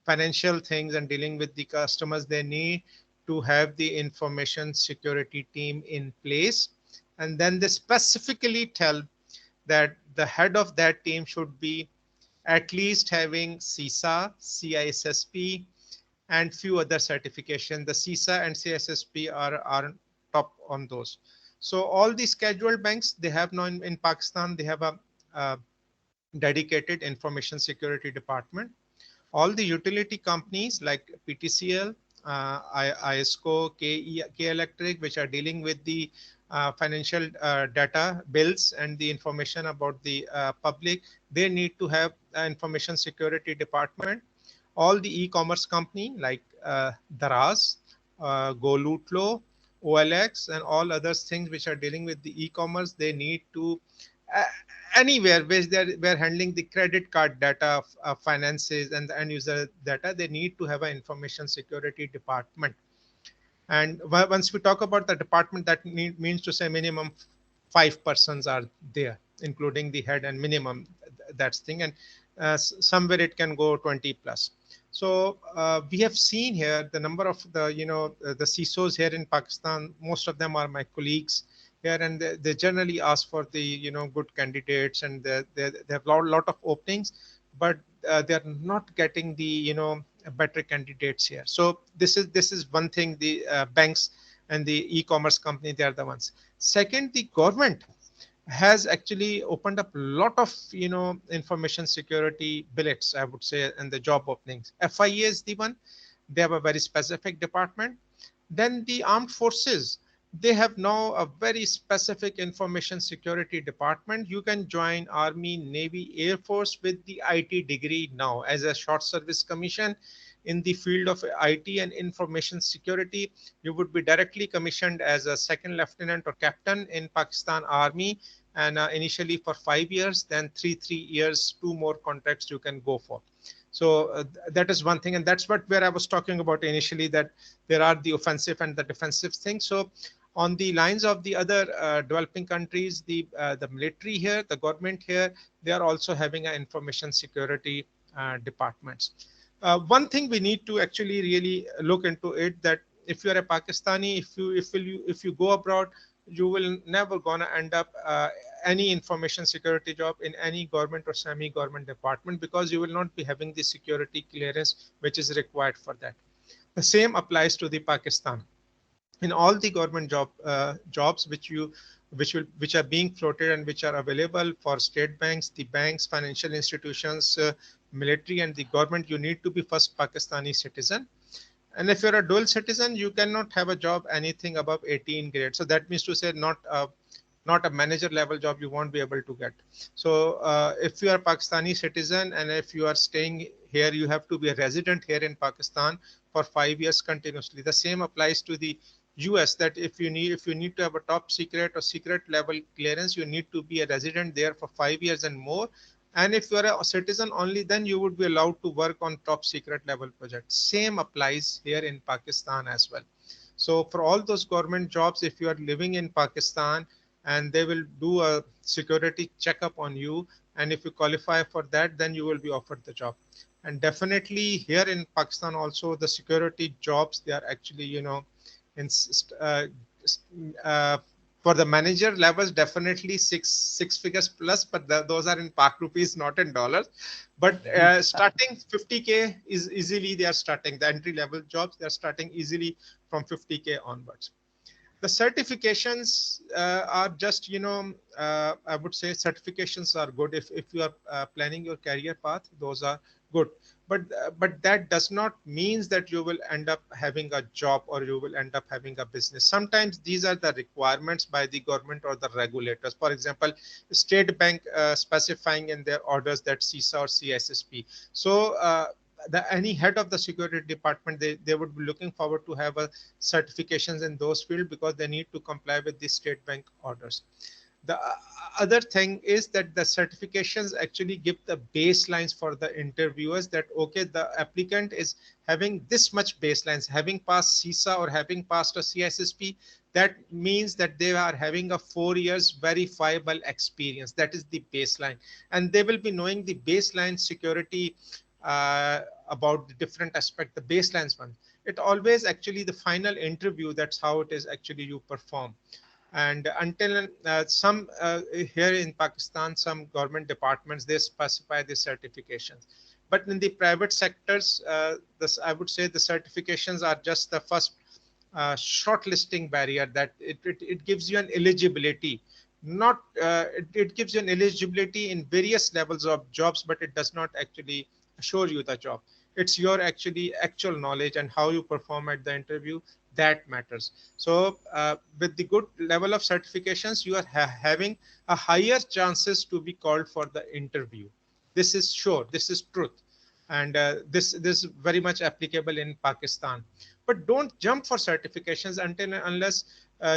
financial things and dealing with the customers, they need to have the information security team in place. And then they specifically tell that the head of that team should be at least having CISA, CISSP, and few other certification. The CISA and CISSP are top on those. So all the scheduled banks, they have now in Pakistan, they have a dedicated information security department. All the utility companies like PTCL, ISCO, K Electric, which are dealing with the financial data bills and the information about the public, they need to have information security department. All the e-commerce company like Daraz, Golutlo, OLX, and all other things which are dealing with the e-commerce, they need to uh, anywhere where they're handling the credit card data, finances, and the end user data, they need to have an information security department. And once we talk about the department, that means to say minimum 5 persons are there, including the head, and minimum that's thing. And somewhere it can go 20 plus. So we have seen here the number of the CISOs here in Pakistan. Most of them are my colleagues here, and they generally ask for the good candidates, and they have a lot of openings, but they're not getting the better candidates here. So this is one thing. The banks and the e-commerce company, they are the ones. Second, the government has actually opened up a lot of information security billets, I would say, and the job openings. FIA is the one. They have a very specific department. Then the armed forces, they have now a very specific information security department. You can join Army, Navy, Air Force with the IT degree now as a short service commission in the field of IT and information security. You would be directly commissioned as a second lieutenant or captain in Pakistan Army, and initially for 5 years, then 3 years, 2 more contracts you can go for. So that is one thing, and that's where I was talking about initially, that there are the offensive and the defensive things. So on the lines of the other developing countries, the military here, the government here, they are also having an information security departments. One thing we need to actually really look into it, that if you are a Pakistani, if you go abroad, you will never gonna end up any information security job in any government or semi-government department, because you will not be having the security clearance which is required for that. The same applies to the Pakistan. In all the government jobs which are being floated and which are available for state banks, the banks, financial institutions, military, and the government, you need to be first Pakistani citizen. And if you're a dual citizen, you cannot have a job anything above 18 grade. So that means to say not a manager level job you won't be able to get. So if you are a Pakistani citizen and if you are staying here, you have to be a resident here in Pakistan for 5 years continuously. The same applies to the US, that if you need to have a top secret or secret level clearance, you need to be a resident there for 5 years and more. And if you are a citizen only, then you would be allowed to work on top secret level projects. Same applies here in Pakistan as well. So for all those government jobs, if you are living in Pakistan, and they will do a security checkup on you, and if you qualify for that, then you will be offered the job. And definitely here in Pakistan also, the security jobs, they are actually in For the manager levels, definitely six figures plus, but those are in Pak rupees, not in dollars. But starting 50K is easily, they are starting the entry level jobs. They are starting easily from 50K onwards. The certifications are just, I would say certifications are good. If you are planning your career path, those are good. But that does not means that you will end up having a job or you will end up having a business. Sometimes these are the requirements by the government or the regulators. For example, State Bank specifying in their orders that CISA or CSSP. So any head of the security department, they would be looking forward to have a certifications in those fields because they need to comply with the State Bank orders. The other thing is that the certifications actually give the baselines for the interviewers that, okay, the applicant is having this much baselines, having passed CISA or having passed a CSSP. That means that they are having a 4 years verifiable experience. That is the baseline. And they will be knowing the baseline security about the different aspect, the baselines one. It always actually the final interview, that's how it is actually you perform. And until some here in Pakistan, some government departments, they specify the certifications. But in the private sectors, I would say the certifications are just the first shortlisting barrier, that it gives you an eligibility. Not it gives you an eligibility in various levels of jobs, but it does not actually assure you the job. It's your actual knowledge and how you perform at the interview that matters. So with the good level of certifications, you are having a higher chances to be called for the interview. This is sure, this is truth. And this is very much applicable in Pakistan. But don't jump for certifications until unless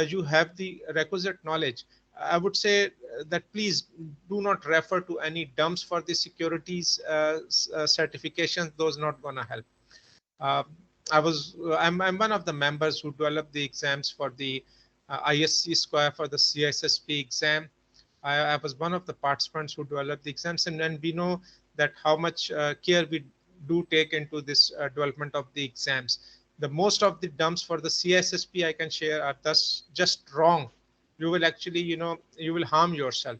you have the requisite knowledge. I would say that please do not refer to any dumps for the securities certifications. Those not gonna help. Uh, I'm one of the members who developed the exams for the ISC square for the CSSP exam. I was one of the participants who developed the exams, and then we know that how much care we do take into this development of the exams. The most of the dumps for the CSSP I can share are thus just wrong. You will actually, you will harm yourself.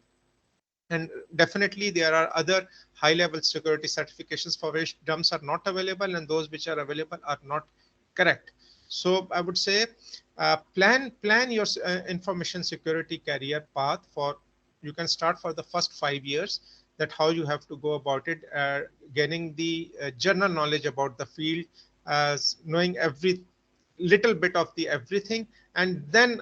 And definitely there are other high level security certifications for which dumps are not available, and those which are available are not correct. So I would say plan your information security career path. For you can start for the first 5 years, that how you have to go about it, gaining the general knowledge about the field, knowing every little bit of the everything, and then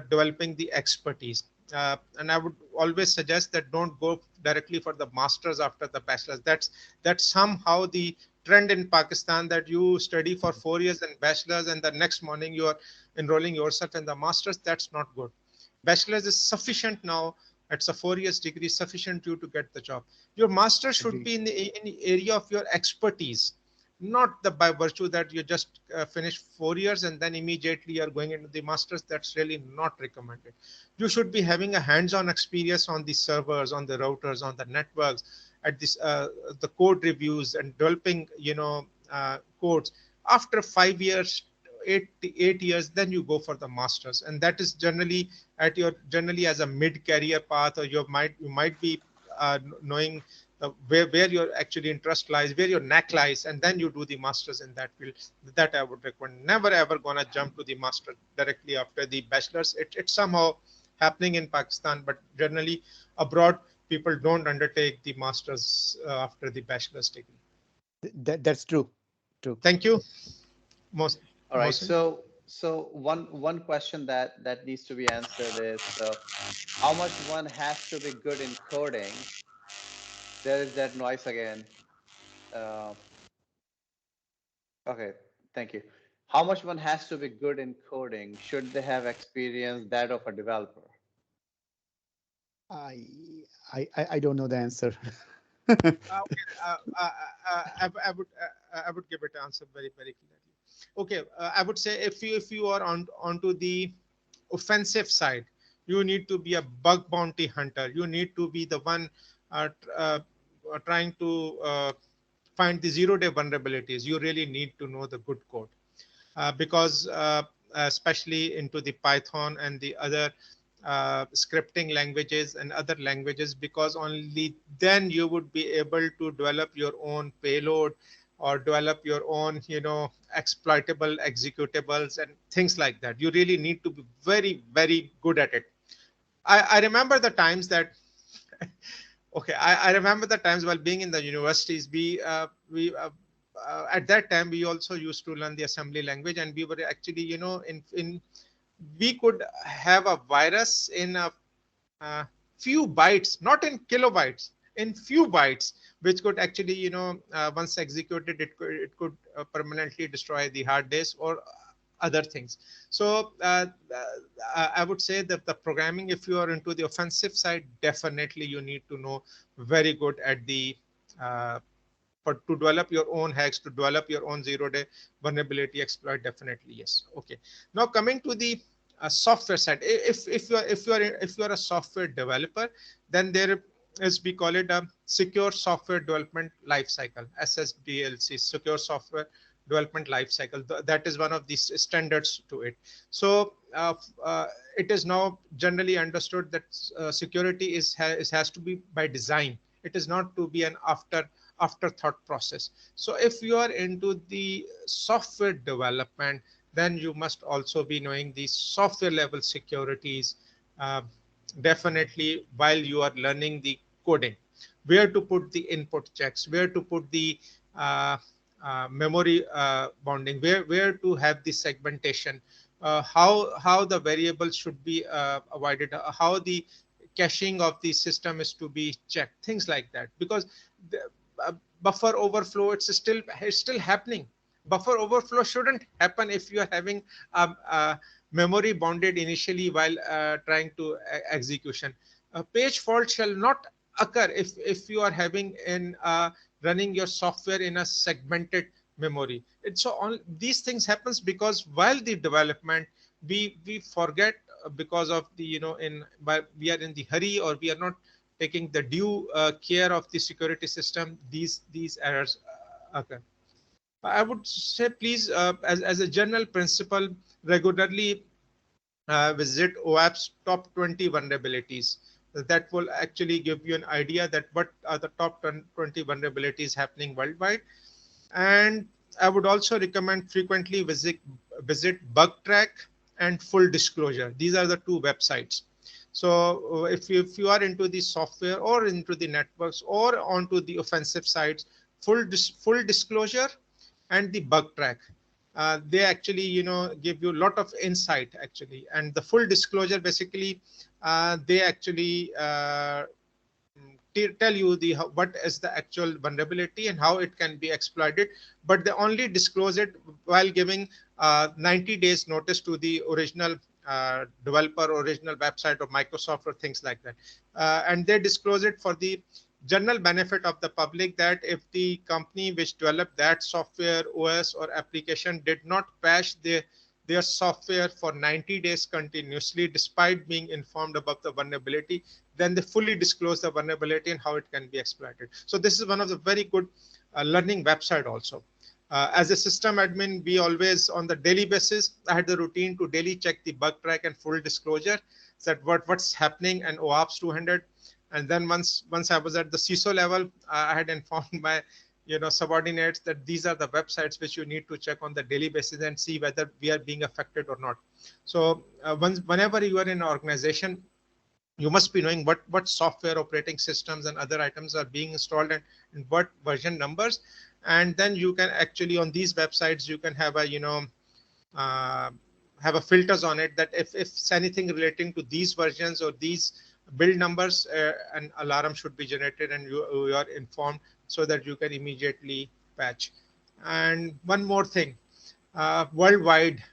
developing the expertise. And I would always suggest that don't go directly for the masters after the bachelor's. That's somehow the trend in Pakistan, that you study for 4 years in bachelor's and the next morning you are enrolling yourself in the masters. That's not good. Bachelor's is sufficient now. It's a 4 years degree, sufficient you to get the job. Your master should be in the area of your expertise, not the by virtue that you just finish 4 years and then immediately you're going into the masters. That's really not recommended. You should be having a hands-on experience on the servers, on the routers, on the networks, at this the code reviews and developing codes. After 5 years, 8 years, then you go for the masters, and that is generally generally as a mid-career path, or you might be knowing where your actually interest lies, where your neck lies, and then you do the masters in that field. That I would recommend. Never ever gonna jump to the master directly after the bachelor's. It's somehow happening in Pakistan, but generally abroad people don't undertake the masters after the bachelor's degree. That's true. True. Thank you. Most. All right. So one question that needs to be answered is, how much one has to be good in coding? There is that noise again. Okay, thank you. How much one has to be good in coding? Should they have experience that of a developer? I don't know the answer. Okay, I would give it an answer very clearly. Okay, I would say if you are onto the offensive side, you need to be a bug bounty hunter. You need to be the one trying to find the zero-day vulnerabilities. You really need to know the good code, because especially into the Python and the other scripting languages and other languages, because only then you would be able to develop your own payload or develop your own, exploitable executables and things like that. You really need to be very, very good at it. I remember the times that okay, I remember the times while being in the universities, we at that time we also used to learn the assembly language, and we were actually, in we could have a virus in a few bytes, not in kilobytes, in few bytes, which could actually, once executed, it could permanently destroy the hard disk or other things. So I would say that the programming, if you are into the offensive side, definitely you need to know very good at the uh, for to develop your own hacks, to develop your own zero-day vulnerability exploit. Definitely, yes. Okay. Now coming to the software side, if you are a software developer, then there is, we call it a secure software development lifecycle, SSDLC, secure software development lifecycle. That is one of these standards to it. So it is now generally understood that security has to be by design. It is not to be an afterthought process. So if you are into the software development, then you must also be knowing the software level securities, uh, definitely, while you are learning the coding, where to put the input checks, where to put the uh, memory bounding, where to have the segmentation, how the variables should be avoided, how the caching of the system is to be checked, things like that. Because the, uh, buffer overflow, it's still happening. Buffer overflow shouldn't happen if you are having memory bounded initially while trying to execution. A page fault shall not occur if you are having in running your software in a segmented memory. It's so all these things happens because while the development, we forget, because of the, we are in the hurry, or we are not taking the due care of the security system, these errors occur. I would say, please, as a general principle, regularly visit OAP's top 20 vulnerabilities. That will actually give you an idea that what are the top 20 vulnerabilities happening worldwide. And I would also recommend frequently visit Bug Track and Full Disclosure. These are the two websites. So if you are into the software or into the networks or onto the offensive sides, Full Disclosure and the Bug Track, they actually, give you a lot of insight actually. And the Full Disclosure, basically, they actually tell you what is the actual vulnerability and how it can be exploited, but they only disclose it while giving 90 days notice to the original developer, original website of Microsoft or things like that. And they disclose it for the general benefit of the public, that if the company which developed that software, OS or application did not patch their software for 90 days continuously despite being informed about the vulnerability, then they fully disclose the vulnerability and how it can be exploited. So this is one of the very good learning website also. As a system admin, we always, on the daily basis, I had the routine to daily check the Bug Track and Full Disclosure, that what's happening, and OAuth 200. And then once I was at the CISO level, I had informed my subordinates that these are the websites which you need to check on the daily basis and see whether we are being affected or not. So whenever you are in an organization, you must be knowing what software, operating systems and other items are being installed, and what version numbers. And then you can actually, on these websites, you can have a uh, have a filters on it, that if anything relating to these versions or these build numbers, an alarm should be generated and you are informed, so that you can immediately patch. And one more thing, worldwide,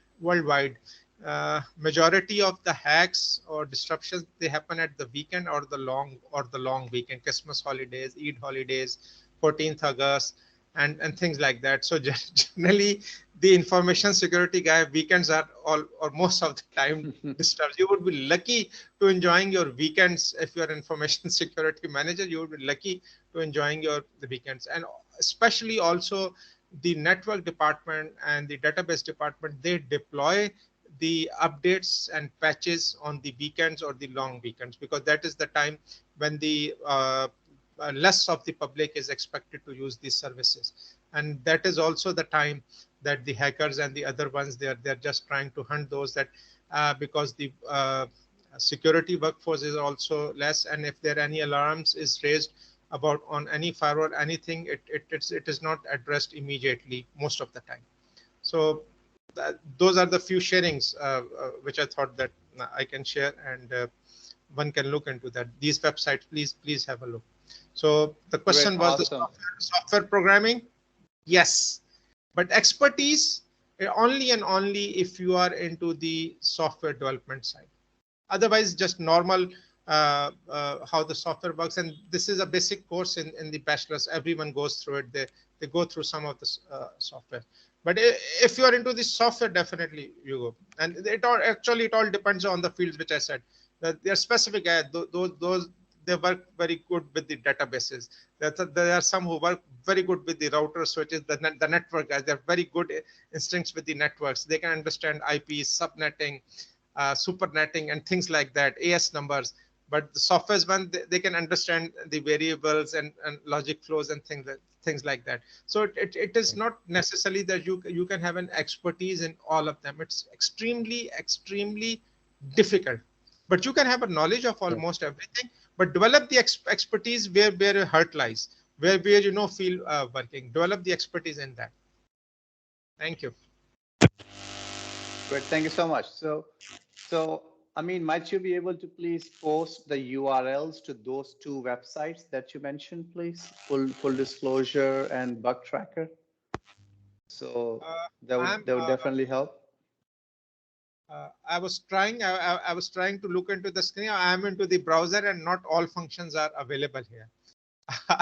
majority of the hacks or disruptions, they happen at the weekend or the long weekend, Christmas holidays, Eid holidays, 14th August, and things like that. So generally, the information security guy, weekends are all or most of the time disturbed. You would be lucky to enjoying your weekends. If you're an information security manager, you would be lucky to enjoying the weekends. And especially also the network department and the database department, they deploy the updates and patches on the weekends or the long weekends, because that is the time when the less of the public is expected to use these services, and that is also the time that the hackers and the other ones, they're just trying to hunt those, that because the security workforce is also less, and if there any alarms is raised about on any firewall anything, it is not addressed immediately most of the time. So those are the few sharings which I thought that I can share, and one can look into that. These websites, please have a look. So the question Great, was awesome. the software programming. Yes, but expertise only and only if you are into the software development side. Otherwise, just normal how the software works. And this is a basic course in the bachelor's. Everyone goes through it. They go through some of the software. But if you are into the software, definitely you go. And it all depends on the fields which I said. That they are specific. Those they work very good with the databases. There are some who work very good with the router switches, the network guys. They're very good instincts with the networks. They can understand IPs, subnetting, supernetting, and things like that, AS numbers. But the software one, they can understand the variables and logic flows and things like that. So it is not necessarily that you can have an expertise in all of them. It's extremely difficult. But you can have a knowledge of almost everything, but develop the expertise where your heart lies, where you feel working. Develop the expertise in that. Thank you. Great, thank you so much. So I mean, might you be able to please post the URLs to those two websites that you mentioned, please? Full disclosure and bug tracker. So that would definitely help. I was trying. I was trying to look into the screen. I am into the browser, and not all functions are available here.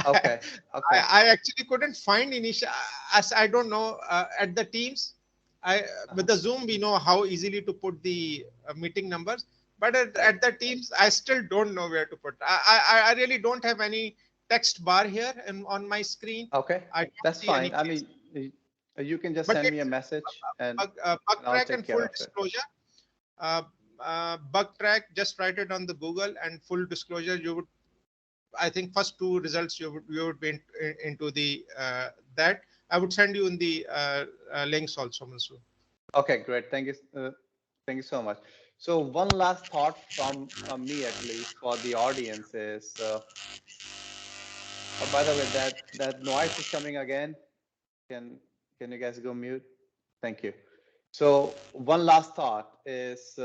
Okay. Okay. I actually couldn't find initial. As I don't know at the Teams. With the Zoom we know how easily to put the meeting numbers, but at the Teams I still don't know where to put. I really don't have any text bar here on my screen. Okay, I don't that's see any fine. I place. mean, you can just But send me a it's message and bug I'll track take and care full of it. disclosure. Bug track, just write it on the Google, and full disclosure, you would, I think first two results you would be into the that. I would send you in the links also, Mansoor. Okay, great. Thank you so much. So one last thought from me, at least for the audience, is oh, by the way, that noise is coming again. Can you guys go mute? Thank you. So one last thought is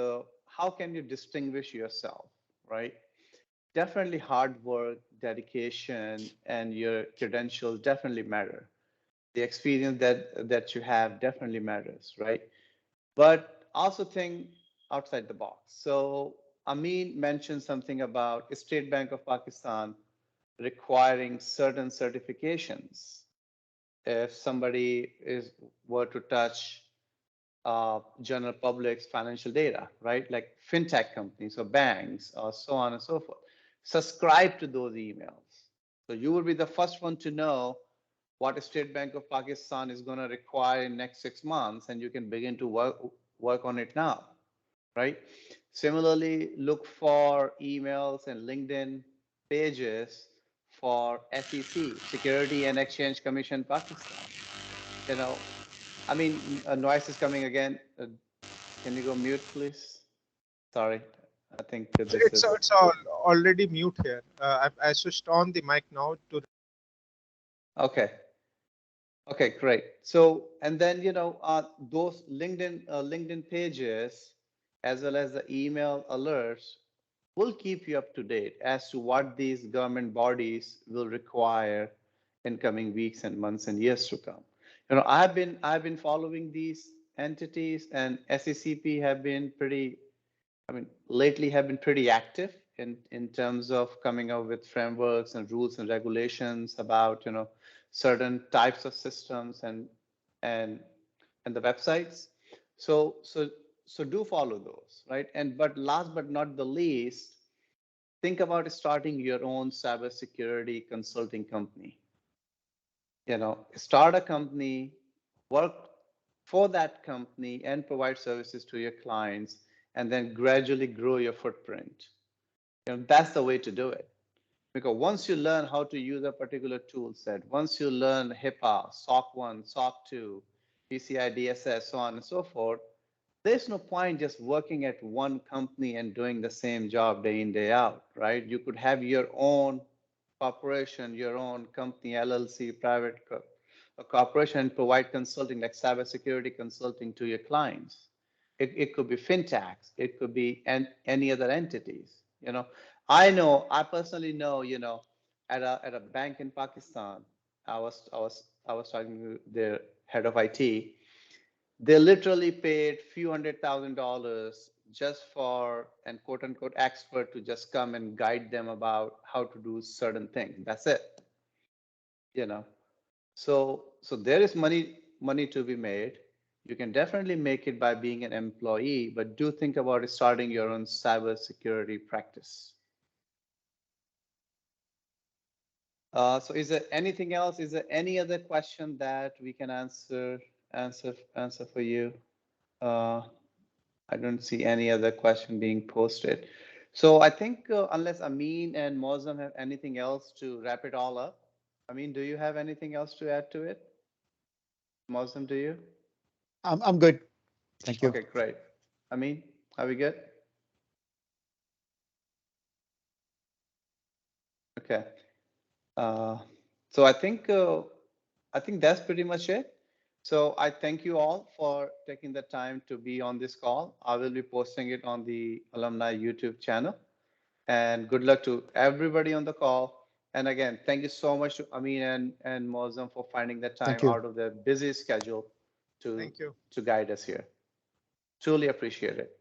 how can you distinguish yourself, right? Definitely hard work, dedication, and your credentials definitely matter. The experience that you have definitely matters, right? But also think outside the box. So Ameen mentioned something about State Bank of Pakistan requiring certain certifications if somebody were to touch general public's financial data, right? Like fintech companies or banks or so on and so forth. Subscribe to those emails. So you will be the first one to know what State Bank of Pakistan is going to require in next 6 months, and you can begin to work on it now, right? Similarly, look for emails and LinkedIn pages for SEC, Security and Exchange Commission Pakistan. You know, I mean, noise is coming again. Can you go mute, please? Sorry, I think that this is. It's already mute here. I switched on the mic now to. Okay. Okay, great. So, and then, those LinkedIn pages, as well as the email alerts, will keep you up to date as to what these government bodies will require in coming weeks and months and years to come. I've been following these entities, and SECP have been lately have been pretty active in terms of coming up with frameworks and rules and regulations about, certain types of systems and the websites. So do follow those, right? But last but not the least, think about starting your own cybersecurity consulting company. Start a company, work for that company and provide services to your clients, and then gradually grow your footprint. That's the way to do it. Because once you learn how to use a particular tool set, once you learn HIPAA, SOC 1, SOC 2, PCI DSS, so on and so forth, there's no point just working at one company and doing the same job day in, day out, right? You could have your own corporation, your own company, LLC, private a corporation, and provide consulting like cybersecurity consulting to your clients. It could be fintechs, it could be any other entities. I personally know, at a bank in Pakistan, I was talking to their head of IT. They literally paid few $100,000 just for an quote unquote expert to just come and guide them about how to do certain things. That's it. So there is money to be made. You can definitely make it by being an employee, but do think about starting your own cybersecurity practice. So is there anything else? Is there any other question that we can answer for you? I don't see any other question being posted. So I think unless Ameen and Muazzam have anything else to wrap it all up. Ameen, do you have anything else to add to it? Muazzam, do you? I'm good. Thank you. Okay, great. Ameen, are we good? Okay. So I think that's pretty much it. So I thank you all for taking the time to be on this call. I will be posting it on the alumni YouTube channel. And good luck to everybody on the call. And again, thank you so much to Ameen and Muazzam for finding the time out of their busy schedule to guide us here. Truly appreciate it.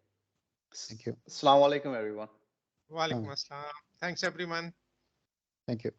Thank you. Assalamu alaikum, everyone. Wa alaikum assalam. Thanks, everyone. Thank you.